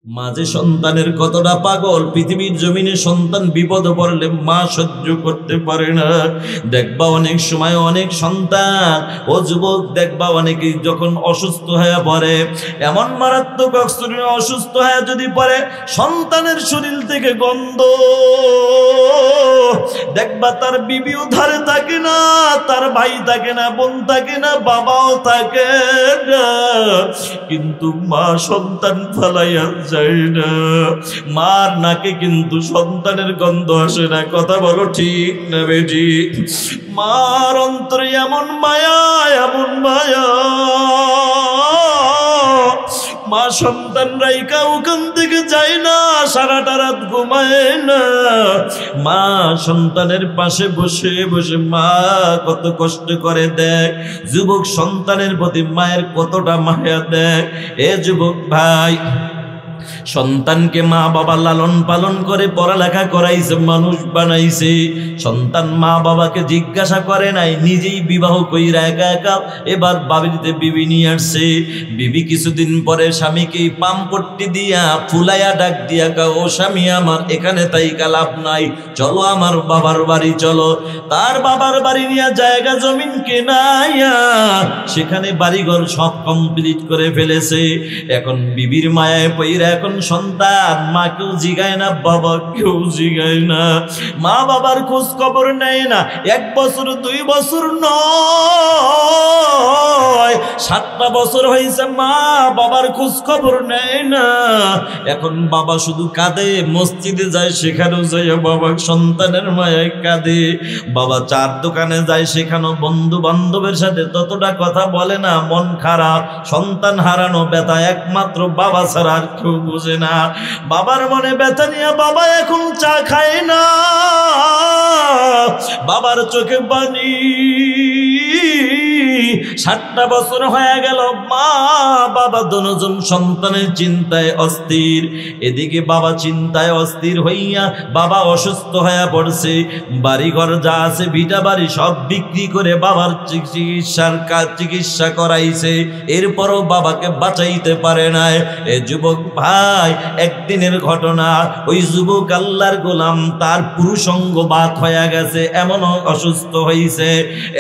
মাঝে সন্তানের কতটা পাগল, পৃথিবীর জমিনে সন্তান বিপদে পড়লে মা সহ্য করতে পারে না। দেখবা অনেক সময় অনেক সন্তান ও যুবক দেখবা অনেকেই যখন অসুস্থ হয়ে পড়ে, এমন মারাত্মক অসুস্থ হয়ে যদি পড়ে, সন্তানের শরীর থেকে গন্ধ, দেখবা তার বিবিও ধারে থাকে না, তার ভাই থাকে না, বোন থাকে না, বাবাও থাকে না, কিন্তু মা সন্তান ফালাইয়া যায় না। মার নাকে কিন্তু সন্তানের গন্ধ আসে না। কথা বলো ঠিক না বেটি? মার অন্তরে এমন মায়া, এমন মায়া, মা সন্তান রাইকা ওখান থেকে যায় না, সারাটা রাত ঘুমায় না। মা সন্তানের পাশে বসে বসে মা কত কষ্ট করে দেখ। যুবক সন্তানের প্রতি মায়ের কতটা মায়া দেখ। এ যুবক ভাই, সন্তানকে মা বাবা লালন পালন করে পড়ালেখা করাইছে, মানুষ বানাইছে। সন্তান মা বাবাকে জিজ্ঞাসা করে নাই, নিজেই বিবাহ কইরা একা একা এবার বাবিতে বিবি নিয়ে আসছে। বিবি কিছুদিন পরে স্বামীকে পামপট্টি দিয়া ফুলাইয়া ডাক দিয়া কা, ও স্বামী আমার এখানে তাই লাভ নাই, চলো আমার বাবার বাড়ি চলো। তার বাবার বাড়ি নিয়ে জায়গা জমিন কেনাইয়া সেখানে বাড়িঘর সব কমপ্লিট করে ফেলেছে। এখন বিবির মায়ায় পইরা এখন সন্তান মাকেও জিগায় না, বাবাকেও জিগায় না, মা বাবার খোঁজ খবর নেয় না। 1 বছর 2 বছর নয়, 7টা বছর হয়েছে মা বাবার খোঁজ খবর নেয় না। এখন বাবা শুধু কাঁদে, মসজিদে যায় সেখানেও যায় বাবা সন্তানের মায়ায় কাঁদে। বাবা চার দোকানে যায় সেখানেও বন্ধু বান্ধবের সাথে ততটা কথা বলে না, মন খারাপ। সন্তান হারানো ব্যথা একমাত্র বাবা ছাড়া আর কেউ বুঝে না। বাবার মনে ব্যথা নিয়ে বাবা এখন চা খায় না, বাবার চোখে পানি। 7টা বছর হয়ে গেল, মা বাবা দুজন সন্তানের চিন্তায় অস্থির। এদিকে বাবা চিন্তায় অস্থির হইয়া বাবা অসুস্থ হয়ে পড়ছে। বাড়িঘর যা আছে ভিটা বাড়ি সব বিক্রি করে বাবার চিকিৎসা করাইছে, এরপরও বাবাকে বাঁচাইতে পারে নাই। এ যুবক ভাই, একদিনের ঘটনা, ওই যুবক আল্লাহর গোলাম, তার পুরুষাঙ্গ বাত হয়ে গেছে, এমন অসুস্থ হইছে।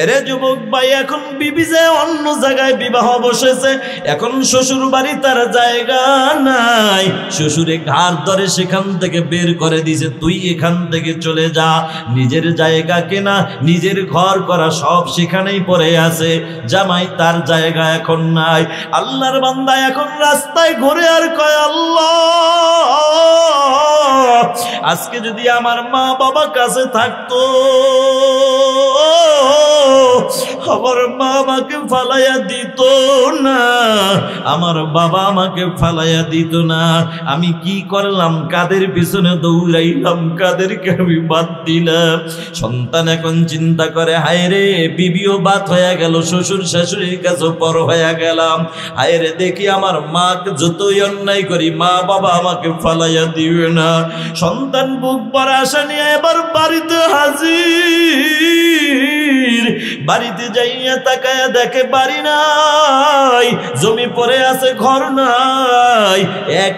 এরে যুবক ভাই, এখন বিবি যে অন্য জায়গায় বিবাহ বসেছে, এখন শ্বশুর বাড়ি তার জায়গা নাই। শ্বশুরে ঘাড় ধরে সেখান থেকে বের করে দিছে, তুই এখান থেকে চলে যা। নিজের জায়গা কেনা, নিজের ঘর করা সব সেখানেই পড়ে আছে, জামাই তার জায়গা এখন নাই। আল্লাহর বান্দা এখন রাস্তায় ঘুরে আর কয়, আল্লাহ, আজকে যদি আমার মা বাবা কাছে থাকতো, আমার মা আমাকে ফালাইয়া দিত না, আমার বাবা আমাকে ফালাইয়া দিত না। আমি কি করলাম? কাদের পিছনে দৌড়াইলাম, কাদেরকে আমি বাদ দিলাম। সন্তান এখন চিন্তা করে, হায় রে, বিবিও বাদ হয়ে গেল, শ্বশুর শাশুড়ির কাছে পর হয়ে গেলাম। হায় রে, দেখি আমার মাকে যতই অন্যায় করি মা বাবা আমাকে ফালাইয়া দিবে না। সন্তান বুক ভরা আশা নিয়ে এবার বাড়িতে হাজির। বাড়িতে যাইয়া তাকায়া দেখে বাড়ি নাই, জমি পড়ে আছে, ঘর নাই। এক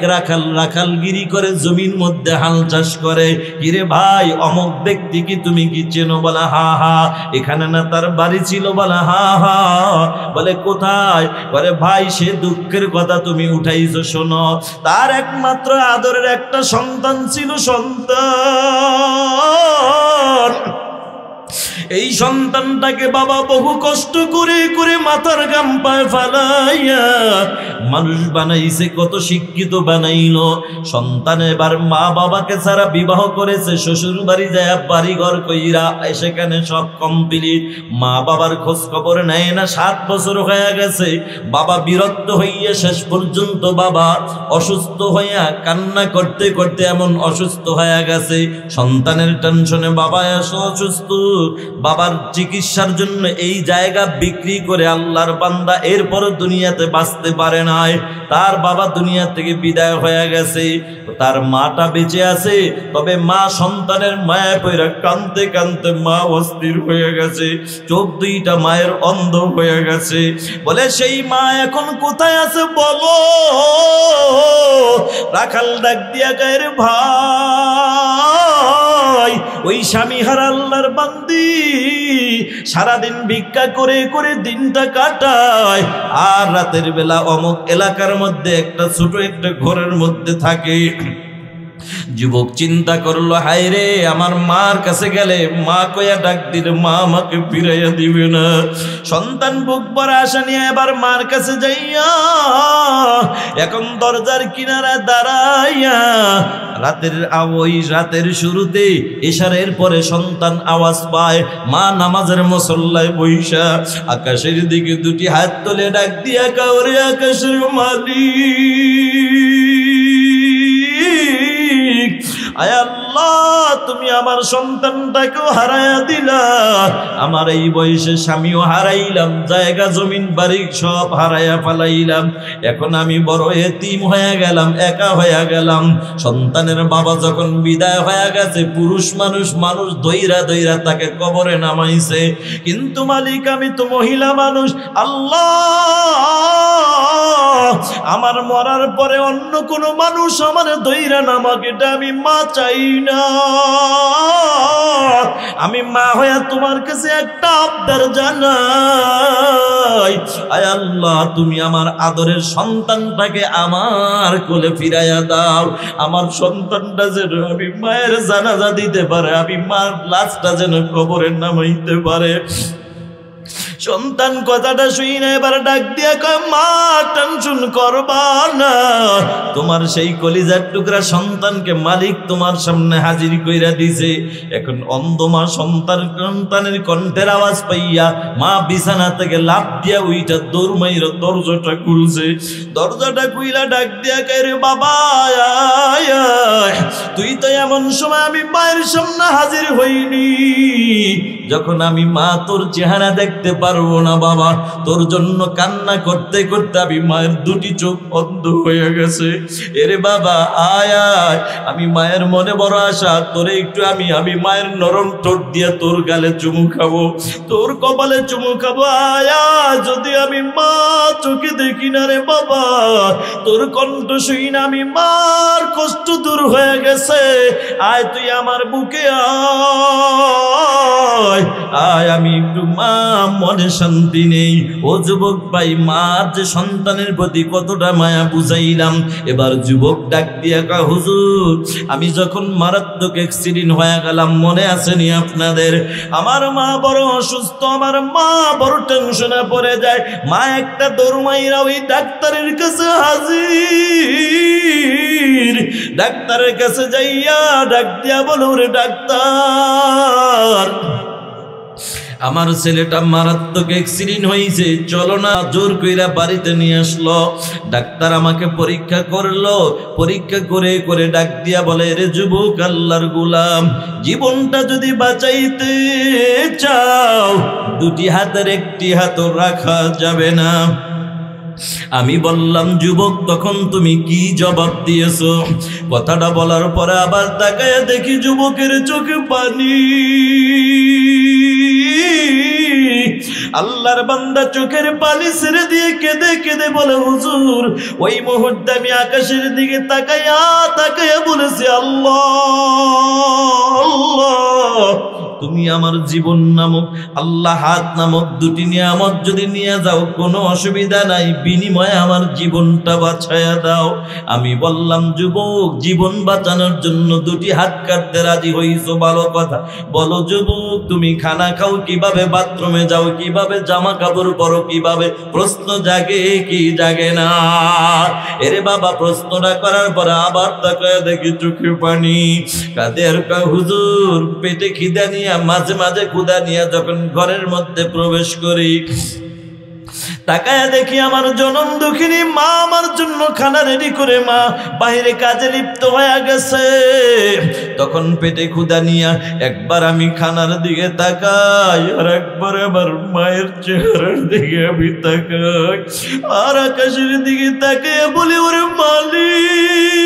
রাখালগিরি করে জমির মধ্যে হাল চাষ করে। কিরে ভাই, অমুক ব্যক্তি কি তুমি কি চেনো? বলা হা হা। এখানে না তার বাড়ি ছিল? বলা হা হা। বলে কোথায়? বলে ভাই, সে দুঃখের কথা তুমি উঠাইছো, শোনো। তার একমাত্র আদরের একটা সন্তান ছিল, সন্তান। এই সন্তানটাকে বাবা বহু কষ্ট করে করে মাথার গাম পায়ে ফালাইয়া মানুষ বানাইছে, কত শিক্ষিত বানাইলো। সন্তান এবার মা বাবাকে ছাড়া বিবাহ করেছে, শ্বশুর বাড়ি যায় বাড়িঘর কইরা, সেখানে সব কমপ্লিট। মা বাবার খোঁজ খবর নেয় না। 7 বছর হয়ে গেছে। বাবা বিরক্ত হইয়া শেষ পর্যন্ত বাবা অসুস্থ হইয়া কান্না করতে করতে এমন অসুস্থ হয়ে গেছে। সন্তানের টেনশনে বাবা অসুস্থ, বাবার চিকিৎসার জন্য এই জায়গা বিক্রি করে আল্লাহর বান্দা এরপরও দুনিয়াতে বাঁচতে পারে নাই। তার বাবা দুনিয়া থেকে বিদায় হয়ে গেছে, তার মাটা বেঁচে আছে, তবে মা সন্তানের মায়া পয়রা কাঁদতে কাঁদতে মা অস্থির হয়ে গেছে, চোখ দুইটা মায়ের অন্ধ হয়ে গেছে। বলে সেই মা এখন কোথায় আছে বলো? রাখাল ডাক দিয়া গায়ের ভাই, ওই স্বামী হারা আল্লাহর বান্দি সারাদিন ভিক্ষা করে করে দিনটা কাটায়, আর রাতের বেলা অমুক এলাকার মধ্যে একটা ছোট একটা ঘরের মধ্যে থাকে। যুবক চিন্তা করলো, হায় রে, আমার মার কাছে গেলে মা কয়া ডাক দিলে মা আমাকে ফিরাইয়া দিবে না। সন্তান বুক ভরা আশা নিয়ে এবার মার কাছে যাইয়া এখন দরজার কিনারায় দাঁড়াইয়া রাতের শুরুতে ইশারের পরে সন্তান আওয়াজ পায়, মা নামাজের মুসল্লায় বইসা আকাশের দিকে দুটি হাত তুলে ডাক দিয়া কাউরে আকাশের মালিক, আয় আল্লাহ, তুমি আমার সন্তানটাকেও হারাইয়া দিলা, আমার এই বয়সে স্বামীও হারাইলাম, জায়গা জমিন বাড়ি সব হারাইয়া ফেলাইলাম, এখন আমি বড় এতিম হয়ে গেলাম, একা হয়ে গেলাম। সন্তানের বাবা যখন বিদায় হয়ে গেছে, পুরুষ মানুষ দইরা দইরা তাকে কবরে নামাইছে, কিন্তু মালিক আমি তো মহিলা মানুষ, আল্লাহ আমার মরার পরে অন্য কোনো মানুষ আমার দইরা নামাক, এটা আমি মা চাই না। আমি মা হয়ে তোমার কাছে একটা আবদার জানাই, আয় আল্লাহ তুমি আমার আদরের সন্তানটাকে আমার কোলে ফিরাইয়া দাও, আমার সন্তানটা যেন আমি মায়ের জানাজা দিতে পারে, আমি মার লাশটা যেন কবরে নামাইতে পারে। সন্তান কথাটা শুই না এবার ডাক দিয়া কয়, মা টেনশন করবা না, তোমার সেই কলিজার টুকরা সন্তানকে মালিক তোমার সামনে হাজির কইরা দিছে। এখন অন্ধ মা সন্তানের কণ্ঠের আওয়াজ পাইয়া মা বিছানা থেকে লাফ দিয়া উইটা দৌড় মাইরা দরজাটা খুলছে। দরজাটা খুইলা ডাক দিয়া কয়, রে বাবা তুই তো এমন সময় আমি মায়ের সামনে হাজির হইনি, যখন আমি মা তোর চেহারা দেখতে পারবো না বাবা, তোর জন্য কান্না করতে করতে আমি মায়ের দুটি চোখ অন্ধ হয়ে গেছে। এরে বাবা আয় আয়, আমি মায়ের মনে বড় আশা, তোরে একটু আমি মায়ের নরম ঠোঁট দিয়ে তোর গালে চুমু খাবো, তোর কপালে চুমু খাবো, আয় আয়। যদি আমি মা চোখে দেখি না রে বাবা, তোর কণ্ঠ শুই না আমি মার কষ্ট দূর হয়ে গেছে, আয় তুই আমার বুকে আয় আয়, আমি একটু মা মনে শান্তি নেই। ও যুবক ভাই, মার যে সন্তানের প্রতি কতটা মায়া বুঝাইলাম। এবার যুবক ডাক দিয়া কয়, হুজুর আমি যখন মারাত্মক অ্যাক্সিডেন্ট হয়ে গেলাম, মনে আসেনি আপনাদের? আমার মা বড় অসুস্থ, আমার মা বড় টেনশনে পড়ে যায়, মা একটা দৌড় মাইরা ওই ডাক্তারের কাছে হাজির। ডাক্তারের কাছে যাইয়া ডাক দিয়া বলো, রে ডাক্তার আমার ছেলেটা মারাত্মক অ্যাক্সিডেন্ট হয়েছে, চলো না। জোর কইরা বাড়িতে নিয়ে আসলো। ডাক্তার আমাকে পরীক্ষা করলো, পরীক্ষা করে করে ডাক দিয়া বলে, রে যুবক আল্লাহর গোলাম, জীবনটা যদি বাঁচাইতে চাও দুটি হাতের একটি হাতও রাখা যাবে না। আমি বললাম, যুবক তখন তুমি কি জবাব দিয়েছো? কথাটা বলার পরে আবার তাকায় দেখি যুবকের চোখে পানি। আল্লাহর বান্দা চোখের পানি ছেড়ে দিয়ে কেঁদে কেঁদে বলে, হুজুর ওই মুহূর্তে আমি আকাশের দিকে তাকাইয়া তাকাইয়া বলেছি, আল্লাহ আল্লাহ তুমি আমার জীবন নামক আল্লাহ হাত নামক দুটি নিয়ামত যদি নিয়ে যাও কোনো অসুবিধা নাই, বিনিময়ে আমার জীবনটা বাঁচাইয়া দাও। আমি বললাম, যুবক জীবন বাঁচানোর জন্য দুটি হাত কাটতে রাজি হইছো, ভালো কথা। বলো যুবক তুমি খানা খাও কিভাবে, বাথরুমে যাও কিভাবে, জামা কাপড় পরো কিভাবে? প্রশ্ন জাগে কি জাগে না? এরে বাবা প্রশ্নটা করার পরে আবার তাকায় দেখি চোখে পানি। কাদের কা হুজুর পেটে খিদা নিয়ে মাঝে মাঝে ক্ষুধা নিয়ে যখন ঘরের মধ্যে প্রবেশ করি, তাকায়া দেখি আমার জনম দুঃখিনী মা আমার জন্য খানা রেডি করে মা বাইরে কাজে লিপ্ত হয়ে গেছে। তখন পেটে ক্ষুধা নিয়া একবার আমি খানার দিকে তাকাই, আর একবার আমার মায়ের চেহারার দিকে আমি তাকাই, আর আকাশের দিকে তাকাই বলি, ওরে মালিক,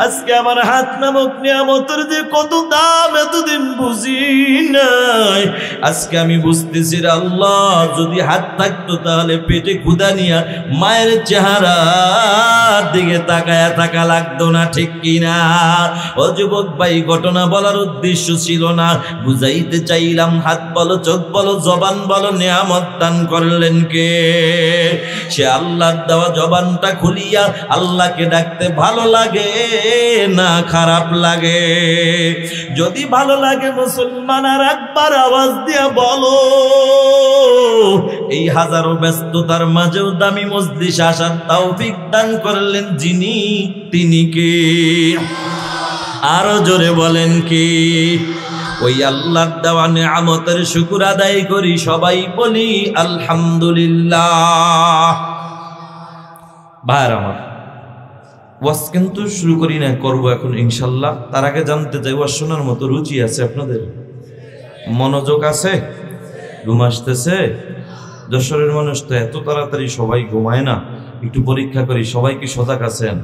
আজকে আমার হাত নামক নিয়ামতের যে কত দাম এতদিন বুঝি নাই, আজকে আমি বুঝতেছি রে আল্লাহ, যদি হাত থাকতো তাহলে পেটে ক্ষুধা নিয়া মায়ের চেহারার দিকে তাকায়া থাকা লাগতো না, ঠিক কিনা? ও যুবক ভাই, ঘটনা বলার উদ্দেশ্য ছিল না, বুঝাইতে চাইলাম হাত বলো, চোখ বলো, জবান বলো, নিয়ামত দান করলেন কে? সে আল্লাহর দেওয়া জবানটা খুলিয়া আল্লাহকে ডাকতে ভালো লাগে না খারাপ লাগে? যদি ভালো লাগে মুসলমান আর একবার আওয়াজ দিয়া বলো। এই হাজারো ব্যস্ততার মাঝেও দামি মজলিস আসার তৌফিক দান করলেন যিনি, তিনি কে? আরো জোরে বলেন কি? ওই আল্লাহর দেওয়া নিয়ামতের শুকর আদায় করি, সবাই বলি আলহামদুলিল্লাহ। ভাইরা আমার, ওয়াজ কিন্তু শুরু করি না, করবো এখন ইনশাল্লাহ। তার আগে জানতে চাই, ওয়াজ শোনার মতো রুচি আছে আপনাদের? মনোযোগ আছে? ঘুম আসতেছে? যশোরের মানুষ তো এত তাড়াতাড়ি সবাই ঘুমায় না, একটু পরীক্ষা করি সবাই কি সজাগ আছেন?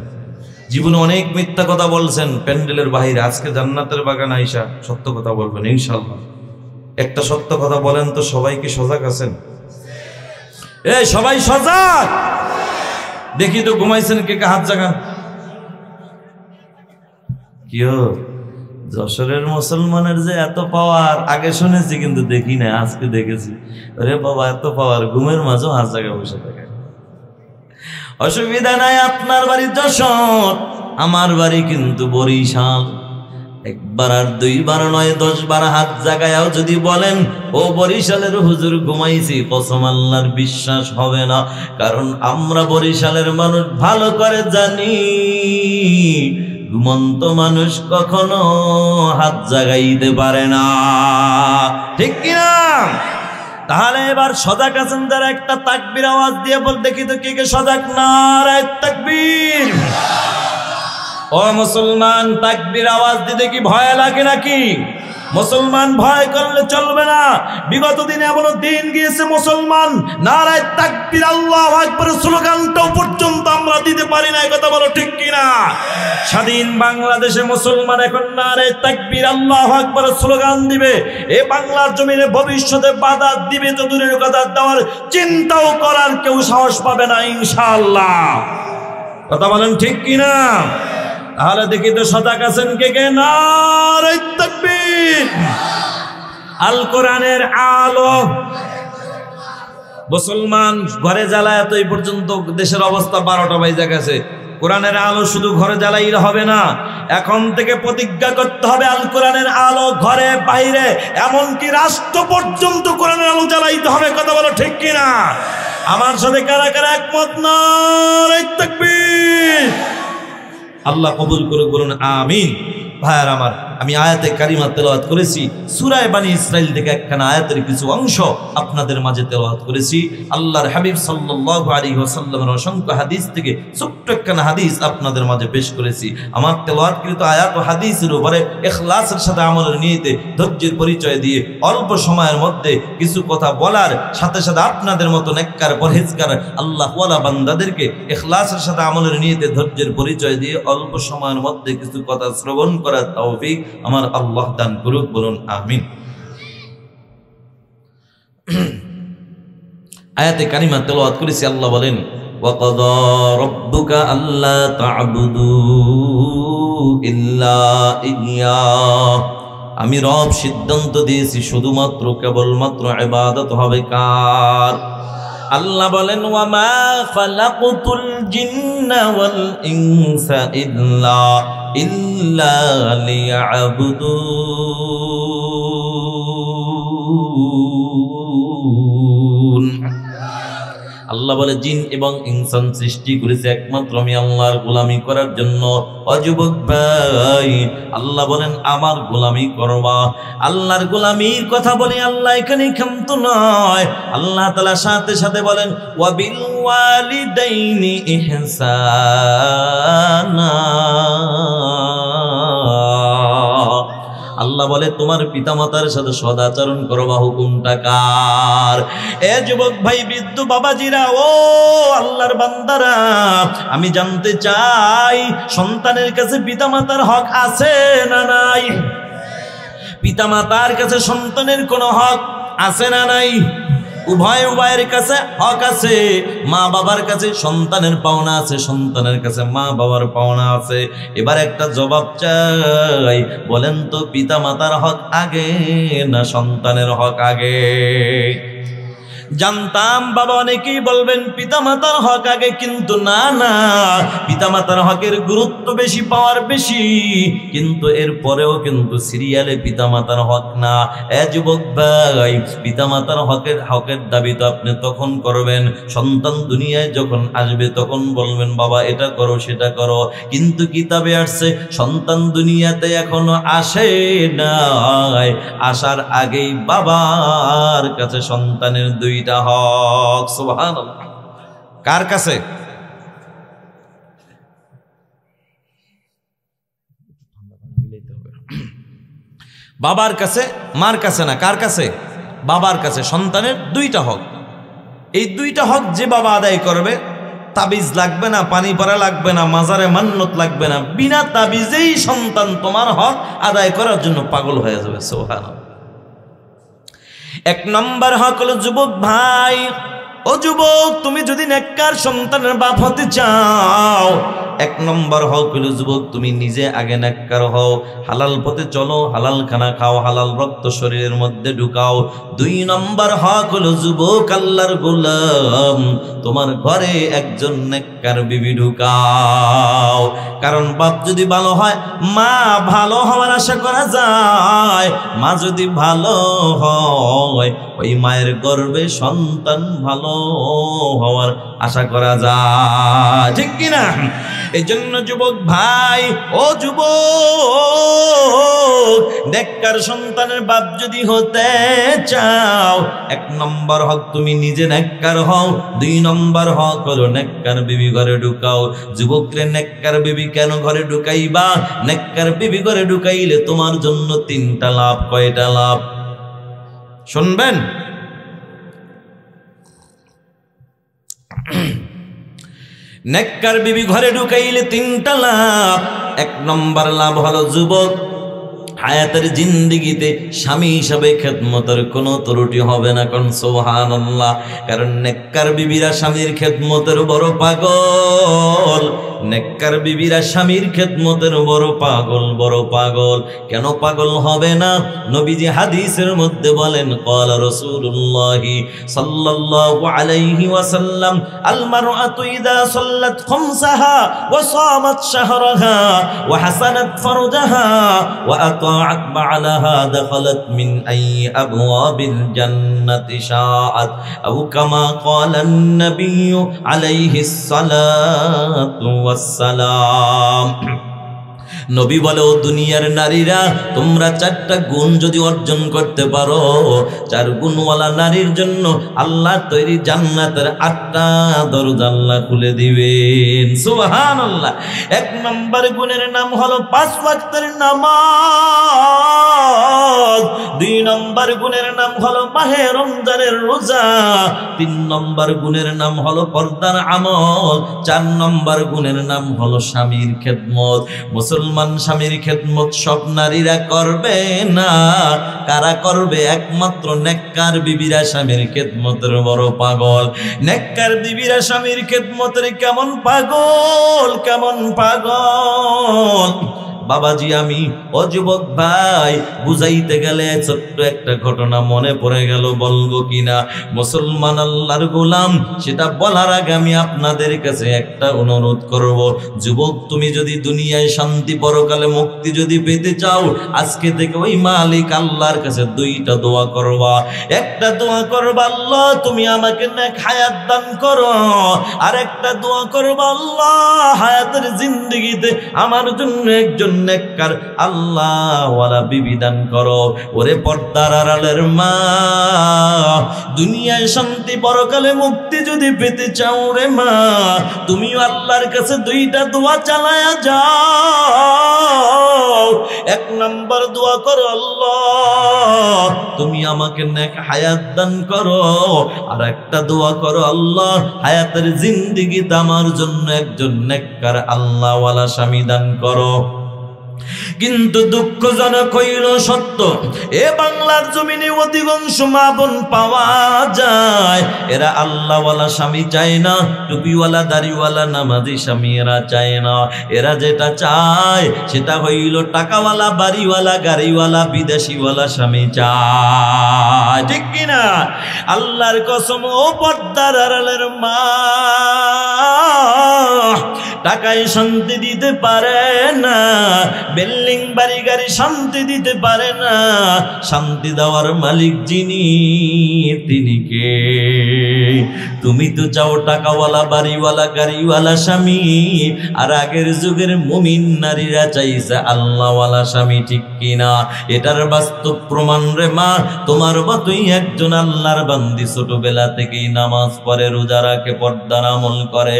জীবনে অনেক মিথ্যা কথা বলছেন প্যান্ডেলের বাহিরে, আজকে জান্নাতের বাগান আইসা সত্য কথা বলবেন ইনশাল্লাহ। একটা সত্য কথা বলেন তো, সবাই কি সজাগ আছেন? এই সবাই সজাগ? দেখি তো ঘুমাইছেন কে কে, হাত জাগান। কিও যশোরের মুসলমানের যে এত পাওয়ার, আগে শুনেছি কিন্তু দেখি না, আজকে দেখেছি। আরে বাবা, এত পাওয়ার, ঘুমের মাঝেও হাত জায়গায় বসে থাকে। অসুবিধা নাই, আপনার বাড়ি যশোর, আমার বাড়ি কিন্তু বরিশাল। একবার আর দুইবার নয়, 10 বার হাত জাগায়াও যদি বলেন ও বরিশালের হুজুর ঘুমাইছি, কসম আল্লাহর বিশ্বাস হবে না। কারণ আমরা বরিশালের মানুষ ভালো করে জানি, ঘুমন্ত মানুষ কখনো হাত জাগাইতে পারে না, ঠিক কিনা? তাহলে এবার সজাগ আছেন যারা, একটা তাকবীর আওয়াজ দিয়ে বল দেখি তো কে কে সজাগ। নারায়ে তাকবীর। ও মুসলমান, তাকবীর আওয়াজ দিতে কি ভয় লাগে নাকি? মুসলমান ভয় করলে চলবে না। বিগত দিনে এমন দিন গিয়েছে মুসলমান নারায়ে তাকবীর আল্লাহু আকবার স্লোগানটাও পর্যন্ত আমরা দিতে পারি না, কথা বলো ঠিক কিনা? স্বাধীন বাংলাদেশে মুসলমান এখন নারায়ে তাকবীর আল্লাহু আকবার স্লোগান দিবে, এই বাংলার জমিনে ভবিষ্যতে বাধা দিবে তো দূরের কথা, দেওয়ার চিন্তাও করার কেউ সাহস পাবে না ইনশাআল্লাহ, কথা বলেন ঠিক কিনা? তাহলে দেখি তো সজাগ আছেন কে কে? নারায়ে তাকবীর। আল কোরআনের আলো। মুসলমান ঘরে জ্বালায় তো এই পর্যন্ত দেশের অবস্থা 12টা বাজে গেছে। কোরআনের আলো শুধু ঘরে জ্বালাইলে হবে না, এখন থেকে প্রতিজ্ঞা করতে হবে আল কোরআনের আলো ঘরে বাইরে এমনকি রাষ্ট্র পর্যন্ত কোরআনের আলো জ্বালাইতে হবে, কথা বলো ঠিক কিনা? আমার সাথে কারা কারা একমত? নারায়ে তাকবীর। আল্লাহ কবুল করে বলুন আমিন। ভাইয়ার আমার, আমি আয়াতে কারিমা তেলাওয়াত করেছি, সূরা বনী ইসরাইল থেকে একখানা আয়াতের কিছু অংশ আপনাদের মাঝে তেলাওয়াত করেছি। আল্লাহর হাবিব সাল্লাল্লাহু আলাইহি ওয়াসাল্লামের অসংখ্য হাদিস থেকে ছোট্ট একখানা হাদিস আপনাদের মাঝে পেশ করেছি। আমার তেলাওয়াতকৃত আয়াত ও হাদিসের উপরে ইখলাসের সাথে আমলের নিয়তে ধৈর্যের পরিচয় দিয়ে অল্প সময়ের মধ্যে কিছু কথা বলার সাথে সাথে আপনাদের মতো নেককার পরহেজগার আল্লাহওয়ালা বান্দাদেরকে ইখলাসের সাথে আমলের নিয়তে ধৈর্যের পরিচয় দিয়ে অল্প সময়ের মধ্যে কিছু কথা শ্রবণ করার তৌফিক আমার আল্লাহ দান করুক, বলুন আমিন। আয়াতে কারিমা তেলাওয়াত করেছি, আল্লাহ বলেন ওয়াকাদা রাব্বুকা আল্লা তা'বুদু ইল্লা ইয়্যাহ। আমি রব সিদ্ধান্ত দিয়েছি শুধুমাত্র কেবলমাত্র ইবাদত হবে কার? আল্লাহ বলেন ওয়ামা খালাকতুল জিন্না ওয়াল ইনসা ইল্লা লিয়াবুদুন। আল্লাহ বলে জিন এবং ইনসান সৃষ্টি করেছে একমাত্র আমি আল্লাহর গোলামি করার জন্য। ও যুবক ভাই, আল্লাহ বলেন আমার গোলামি করবা। আল্লাহর গোলামির কথা বলে আল্লাহ এখানে ক্ষান্ত নয়, আল্লাহ তাআলা সাথে সাথে বলেন ওয়া বিল ওয়ালিদাইনি ইহসানা। আল্লাহ বলে তোমার পিতামাতার সাথে সদাচরণ করবা। হুকুমটা কার? এ যুবক ভাই, বৃদ্ধ বাবাজিরা, ও আল্লাহর বান্দারা, আমি জানতে চাই সন্তানের কাছে পিতামাতার হক আছে না নাই? পিতামাতার কাছে সন্তানের কোনো হক আছে না নাই? উভয়ের কাছে হক আছে। মা বাবার কাছে সন্তানের পাওনা আছে, সন্তানের কাছে মা বাবার পাওনা আছে। এবার একটা জবাব চাই, বলেন তো পিতা মাতার হক আগে না সন্তানের হক আগে? জানতাম বাবা অনেকেই বলবেন পিতামাতার হক আগে, কিন্তু না না, পিতামাতার হকের গুরুত্ব বেশি, পাওয়ার বেশি, কিন্তু এরপরেও কিন্তু সিরিয়ালে পিতামাতার হক না। এ যুবক ভাই, পিতামাতার হকের দাবি তো আপনি তখন করবেন সন্তান দুনিয়ায় যখন আসবে, তখন বলবেন বাবা এটা করো সেটা করো, কিন্তু কিতাবে আসছে সন্তান দুনিয়াতে এখনো আসে নাই, আসার আগেই বাবার কাছে সন্তানের দুইটা হক। সুবহানাল্লাহ। কার কাছে? বাবার কাছে, মার কাছে না। কার কাছে? বাবার কাছে সন্তানের দুইটা হক। এই দুইটা হক যে বাবা আদায় করবে, তাবিজ লাগবে না, পানি পড়া লাগবে না, মাজারে মান্নত লাগবে না, বিনা তাবিজেই সন্তান তোমার হক আদায় করার জন্য পাগল হয়ে যাবে। সুবহানাল্লাহ। এক নম্বর হক হলো যুবক ভাই, ও যুবক, তুমি যদি নেককার সন্তানের বাপ হতে চাও, এক নম্বর হক হলো যুবক তুমি নিজে আগে নেককার হও, হালাল পথে চলো, হালাল খানা খাও, হালাল রক্ত শরীরের মধ্যে ঢুকাও। দুই নম্বর হক হলো যুবক আল্লাহর গোলাম, তোমার ঘরে একজন নেককার বিবি ঢুকাও। কারণ বাপ যদি ভালো হয়, মা ভালো হওয়ার আশা করা যায়। মা যদি ভালো হয়, ওই মায়ের গর্ভে সন্তান ভালো হওয়ার আশা করা যায়, ঠিক কিনা? এই জন্য যুবক ভাই, ও যুবক, নেককার সন্তানের বাপ যদি হতে চাও, এক নম্বর হক তুমি নিজে নেককার হও, দুই নম্বর হক হলো নেককার বিবি ঘরে ঢুকাও। যুবকরে নেককার বিবি কেন ঘরে ঢুকাইবা? নেককার বিবি ঘরে ঢুকাইলে তোমার জন্য তিনটা লাভ। কয়টা লাভ শুনবেন? নেককার বিবি ঘরে ঢুকাইলে তিনটা লাভ। এক নম্বর লাভ হলো যুবক হায়াতের জিন্দেগিতে স্বামী হিসাবে খেদমতের কোনো ত্রুটি হবে না। কোন সুবহানাল্লাহ। কারণ নেককার বিবিরা স্বামীর খেদমতের বড় পাগল। নেককার বিবিরা স্বামীর খেদমতের বড় পাগল, বড় পাগল। কেন পাগল হবে না? নবীজি হাদিসের মধ্যে বলেন, ক্বালা রাসূলুল্লাহি সাল্লাল্লাহু আলাইহি ওয়াসাল্লাম, আল মারআতু ইযা সাল্লাত খামসাহা ওয়া সামাত শাহরাহা ওয়া হাসানাত ফারজাহা ওয়া আতাআত বা'লাহা দাখালাত মিন আইয়ি আবওয়াবিল জান্নাতি শাআত আও কামা ক্বালা আন-নাবিয়্যু আলাইহিস সালাতু ওয়াসসালাম। নবী বলে, ও দুনিয়ার নারীরা, তোমরা চারটা গুণ যদি অর্জন করতে পারো, চার গুণওয়ালা নারীর জন্য আল্লাহ তৈরি জান্নাতের 8টা দরজা আল্লাহ খুলে দিবেন। সুবহানাল্লাহ। এক নম্বর গুণের নাম হলো 5 ওয়াক্তের নামাজ। 2 নম্বর গুণের নাম হলো মাহে রমজানের রোজা। 3 নম্বর গুণের নাম হলো পর্দার আমল। 4 নম্বর গুণের নাম হলো স্বামীর খেদমত। মুসলমান স্বামীর খেদমত সব নারীরা করবে না। কারা করবে? একমাত্র নেককার বিবিরা স্বামীর খেদমতের বড় পাগল। নেককার বিবিরা স্বামীর খেদমতের কেমন পাগল, কেমন পাগল। বাবাজি আমি ও যুবক ভাই বুঝাইতে গেলে ছোট্ট একটা ঘটনা মনে পড়ে গেল, বলবো কিনা? মুসলমান আল্লাহর গোলাম, সেটা বলার আগে আমি আপনাদের কাছে একটা অনুরোধ করব। যুবক, তুমি যদি দুনিয়ায় শান্তি পরকালে মুক্তি যদি পেতে চাও, আজকে থেকে ওই মালিক আল্লাহর কাছে দুইটা দোয়া করবা। একটা দোয়া করবা, আল্লাহ তুমি আমাকে নেক হায়াত দান করো, আর একটা দোয়া করবা, আল্লাহ হায়াতের জিন্দেগিতে আমার জন্য একজন নেককার আল্লাহ ওয়ালা বিবি দান করো। ওরে পর্দার আড়ালের মা, দুনিয়ায় শান্তি পরকালে মুক্তি যদি পেতে চাও রে মা, তুমি আল্লাহর কাছে দুইটা দোয়া চালায়া যাও। এক নাম্বার দোয়া করো, আল্লাহ তুমি আমাকে নেক হায়াত দান করো, আর একটা দোয়া করো, আল্লাহ হায়াতের জিন্দেগিতে আমার জন্য একজন নেককার আল্লাহ ওয়ালা স্বামী দান করো। কিন্তু দুঃখজনক হইল সত্য, এ বাংলার জমিনে অধিকাংশ মা বোন পাওয়া যায়, এরা আল্লাহওয়ালা স্বামী চায় না, টুপিওয়ালা দাড়িওয়ালা নামাজি স্বামী এরা চায় না। এরা যেটা চায় সেটা হইল টাকাওয়ালা বাড়িওয়ালা গাড়িওয়ালা বিদেশিওয়ালা স্বামী চায়, ঠিক কিনা? আল্লাহর কসম ও পর্দার আড়ালের মা, টাকায় শান্তি দিতে পারে না, বিল্ডিং বাড়ি গাড়ি শান্তি দিতে পারে না। শান্তি দেওয়ার মালিক যিনি, তিনি কে? তুমি তো চাও টাকাওয়ালা বাড়িওয়ালা গাড়িওয়ালা স্বামী, আর আগের যুগের মুমিন নারীরা চাইছে আল্লাহওয়ালা স্বামী, ঠিক কিনা? এটার বাস্তব প্রমাণ রে মা, তোমার মতোই একজন আল্লাহর বান্দি ছোটবেলা থেকেই নামাজ পড়ে, রোজা রাখে, পর্দার আমল করে,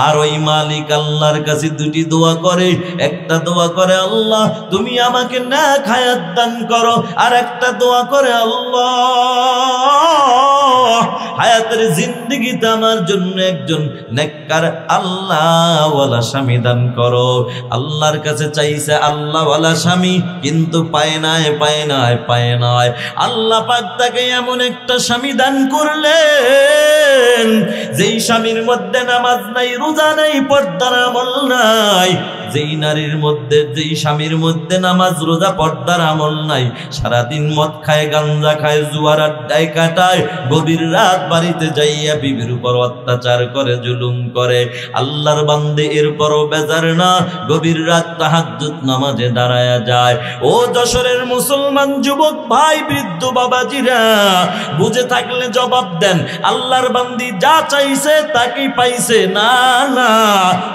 আর ওই মালিক আল্লাহর কাছে দুটি দোয়া করে। একটা দোয়া করে, আল্লাহ তুমি আমাকে নেক হায়াত দান করো, আর একটা দোয়া করে, আল্লাহ হায়াতের জিন্দেগিতে আমার জন্য একজন নেককার আল্লাহ ওয়ালা স্বামী দান করো। আল্লাহর কাছে চাইছে আল্লাহ ওয়ালা স্বামী, কিন্তু পায় নাই, পায় নাই, পায় নাই। আল্লাহ পাক তাকে এমন একটা স্বামী দান করলেন, যেই স্বামীর মধ্যে নামাজ নাই, রোজা নাই, পর্দার আমল নাই। যেই নারীর মধ্যে, যেই স্বামীর মধ্যে নামাজ রোজা পর্দার আমল নাই, সারাদিন মদ খায়, গাঞ্জা খায়, জুয়ার আড্ডায় কাটায়, গভীর রাত বাড়িতে যাইয়া বিবির উপর অত্যাচার করে, জুলুম করে, আল্লাহর বান্দে এরপরও বেজার না, গভীর রাত তাহাজ্জুদ নামাজে দাঁড়ায়া যায়। ও যশোরের মুসলমান যুবক ভাই, বৃদ্ধ বাবাজিরা, বুঝে থাকলে জবাব দেন, আল্লাহর বান্দি যা চাইছে তাকেই পাইছে? না না,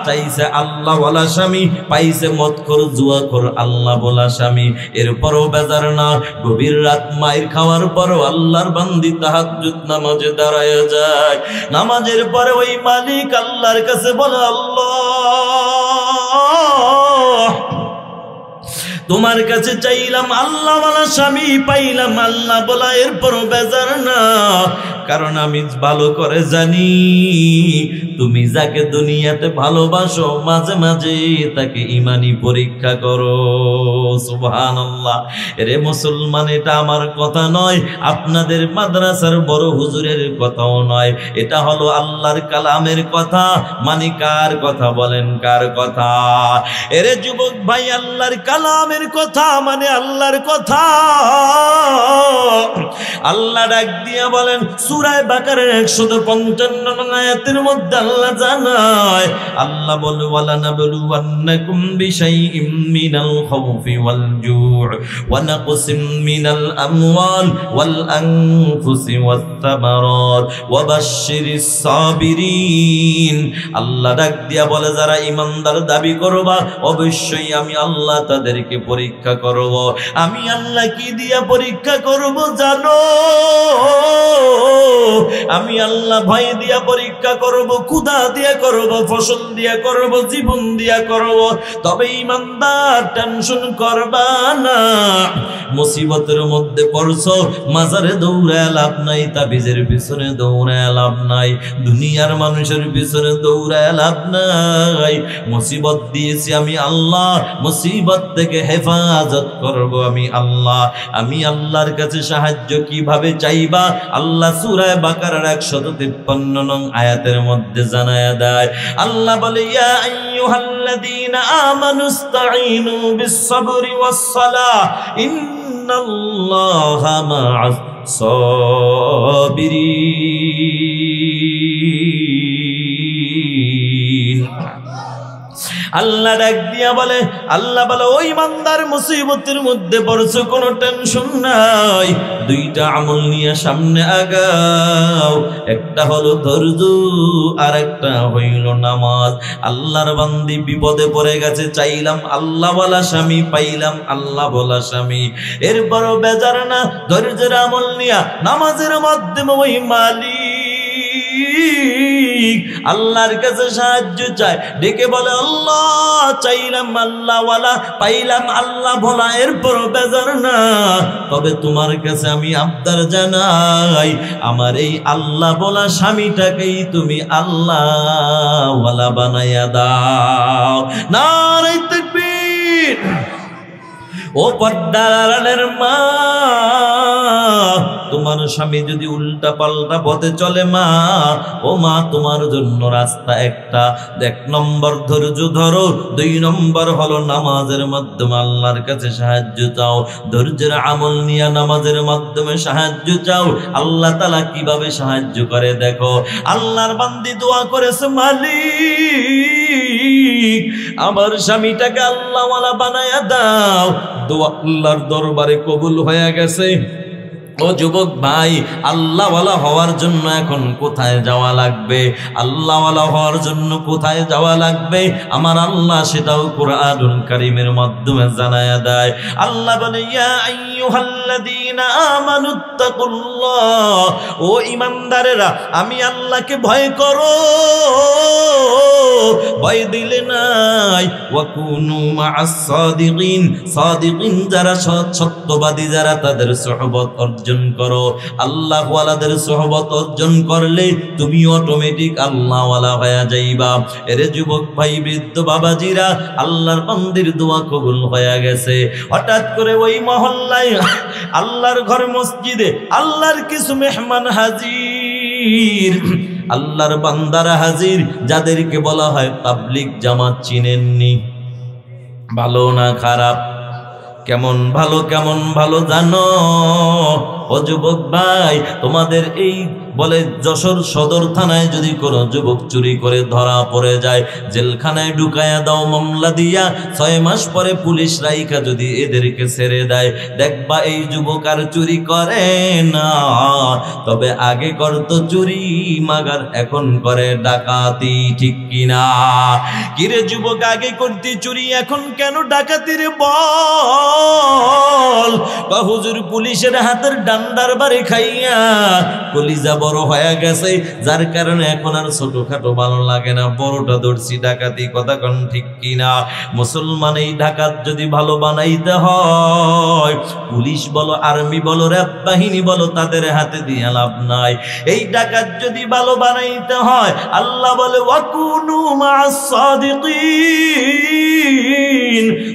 চাইছে আল্লাহ ওয়ালা স্বামী, পাইছে মদখোর জুয়াখোর আল্লাহ বলা স্বামী, এরপরও বেজার না। গভীর রাত মায়ের খাওয়ার পরও আল্লাহর বান্দি তাহাজ্জুদ নামাজে দাঁড়ায় যায়। নামাজের পরে ওই মালিক আল্লাহর কাছে বলে, আল্লাহ তোমার কাছে চাইলাম আল্লাহ ওয়ালা স্বামী, পাইলাম আল্লাহ বলা, এরপরও বেজার না, কারণ আমি ভালো করে জানি তুমি যাকে দুনিয়াতে ভালোবাসো মাঝে মাঝে তাকে ইমানি পরীক্ষা করো। সুবহানাল্লাহ। রে মুসলমান, এটা আমার কথা নয়, আপনাদের মাদ্রাসার বড় হুজুরের কথাও নয়, এটা হলো আল্লাহর কালামের কথা। মানে কার কথা বলেন, কার কথা? এরে যুবক ভাই, আল্লাহর কালামের কথা মানে আল্লাহর কথা। আল্লাহ ডাক দিয়া বলেন সূরা বাকারার 155 আয়াতের মধ্যে আল্লাহ জানায়, আল্লাহ বলে, ওয়ালা নাবলুওয়ান্নাকুম বিশাইইম মিনাল খাউফি ওয়াল জুউ ওয়া নাকসিম মিনাল আমওয়াল ওয়াল আনফুসি ওয়াত তামারাত ওয়া বাশশিরিস সাবিরিন। আল্লাহ ডাক দিয়া বলে, যারা ঈমানদার দাবি করবা, অবশ্যই আমি আল্লাহ তাদেরকে পরীক্ষা করব। আমি আল্লাহ কি দিয়া পরীক্ষা করব জানো? আমি আল্লাহ ভয় দিয়া পরীক্ষা করব, ক্ষুধা দিয়া করব, ফসল দিয়া করব, জীবন দিয়া করব। তবে ঈমানদার টেনশন করবা না। মুসিবতের মধ্যে পড়ছো, মাজারে দৌড়ায় লাভ নাই, তাবিজের পিছনে দৌড়ায় লাভ নাই, দুনিয়ার মানুষের পিছনে দৌড়ায় লাভ নাই। মুসিবত দিয়েছি আমি আল্লাহ, মুসিবত থেকে হেফাজত করব আমি আল্লাহ। আমি আল্লাহর কাছে সাহায্য কিভাবে চাইবা? আল্লাহ সূরা বাকারার 153 নং আয়াতের মধ্যে জানায়া দেয়। আল্লাহ বলে ইয়া আইয়ুহাল্লাযীনা আমানুস্তাঈনু বিস-সাবরি ওয়াস-সালাহ ইন্নাল্লাহা মা'আস সাবিরিন। আল্লাহ ডাক দিয়া বলে, আল্লাহ বলে ওই ইমানদার মুসিবতের মধ্যে পড়ছো, কোনো টেনশন নাই, দুইটা আমল নিয়ে সামনে আগাও। একটা হলো ধৈর্য আর একটা হইল নামাজ। আল্লাহর বান্দি বিপদে পড়ে গেছে, চাইলাম আল্লাহ বলা স্বামী, পাইলাম আল্লাহ বলা স্বামী, এরপরও বেজার না, ধৈর্যের আমল নিয়া নামাজের মাধ্যমে ওই মালিক আল্লাহর কাছে সাহায্য চায়, ডেকে বলে আল্লাহ, চাইলাম আল্লাহ ওয়ালা, পাইলাম আল্লাহ ভোলা, এরপর বেজার না, তবে তোমার কাছে আমি আবদার জানাই, আমার এই আল্লাহ বলা স্বামীটাকেই তুমি আল্লাহ ওয়ালা বানাইয়া দাও। নারে তাকবীর। ও পর্দার আড়ালের মা, তোমার স্বামী যদি উল্টা পাল্টা পথে চলে মা, ও মা, তোমার জন্য রাস্তা একটা, 1 নম্বর ধৈর্য ধরো, 2 নম্বর হলো নামাজের মাধ্যমে আল্লাহর কাছে সাহায্য চাও। ধৈর্যের আমল নিয়ে নামাজের মাধ্যমে সাহায্য চাও। আল্লাহ তাআলা কিভাবে সাহায্য করে দেখো। আল্লাহর বান্দি দোয়া করেছে, মালিক আমার স্বামীটাকে আল্লাহ ওয়ালা বানায়া দাও। দোয়া আল্লাহর দরবারে কবুল হয়ে গেছে। ও যুবক ভাই, আল্লাহওয়ালা হওয়ার জন্য এখন কোথায় যাওয়া লাগবে? আল্লাহওয়ালা হওয়ার জন্য কোথায় যাওয়া লাগবে? আমার আল্লাহ সেটাও কুরআনুল কারীমের মাধ্যমে জানায়া দেয়। আল্লাহ বলে ইয়া আইয়ুহাল্লাযীনা আমানুত্তাকুল্লাহ, ও ঈমানদারেরা আমি আল্লাহকে ভয় করো, ভয় দিলে নাই, ওয়া কুনু মা'আস সাদিকিন, সাদিকিন যারা সত্যবাদী যারা, তাদের সুহবত অর্জন করো। আল্লাহ ওয়ালাদের সুহবত অর্জন করলে তুমি অটোমেটিক আল্লাহ ওয়ালা হয়ে যাইবা। এরে যুবক ভাই, বৃদ্ধ বাবাজিরা, আল্লাহর বান্দির দোয়া কবুল হয়ে গেছে। হঠাৎ করে ওই মহল্লায় আল্লাহর ঘর মসজিদে আল্লাহর কিছু মেহমান হাজির, আল্লাহর বান্দারা হাজির, যাদেরকে বলা হয় তাবলীগ জামাত। চিনেননি? ভালো না খারাপ? কেমন ভালো, কেমন ভালো জানো? ও যুবক ভাই, তোমাদের এই বলে যশোর সদর থানায় যদি কোনো যুবক চুরি করে ধরা পড়ে যায়, জেলখানায় ঢুকায়া দাও মামলা দিয়া, 6 মাস পরে পুলিশ রাইকা যদি এদেরকে ছেড়ে দেয়, দেখবা এই যুবক আর চুরি করে না। তবে আগে করতো চুরি মাগার, এখন করে ডাকাতি, ঠিক কিনা? কিরে যুবক, আগে করতি চুরি, এখন কেন ডাকাতি রে বল? বা হুজুর পুলিশের হাতের ডান্ডার বাড়ি খাইয়া কলিজা বড় হয়ে গেছে, যার কারণে এখন আর ছোটখাটো ভালো লাগে না, বড়টা ধরছি ডাকাতি। কথা কোন ঠিক কিনা? মুসলমান এই ডাকাত যদি ভালো বানাইতে হয়, পুলিশ বলো, আর্মি বলো, র‍্যাব বাহিনী বলো, তাদের হাতে দিয়ে লাভ নাই। এই ডাকাত যদি ভালো বানাইতে হয়, আল্লাহ বলে ওয়াকুনু মা'আস সাদিকিন,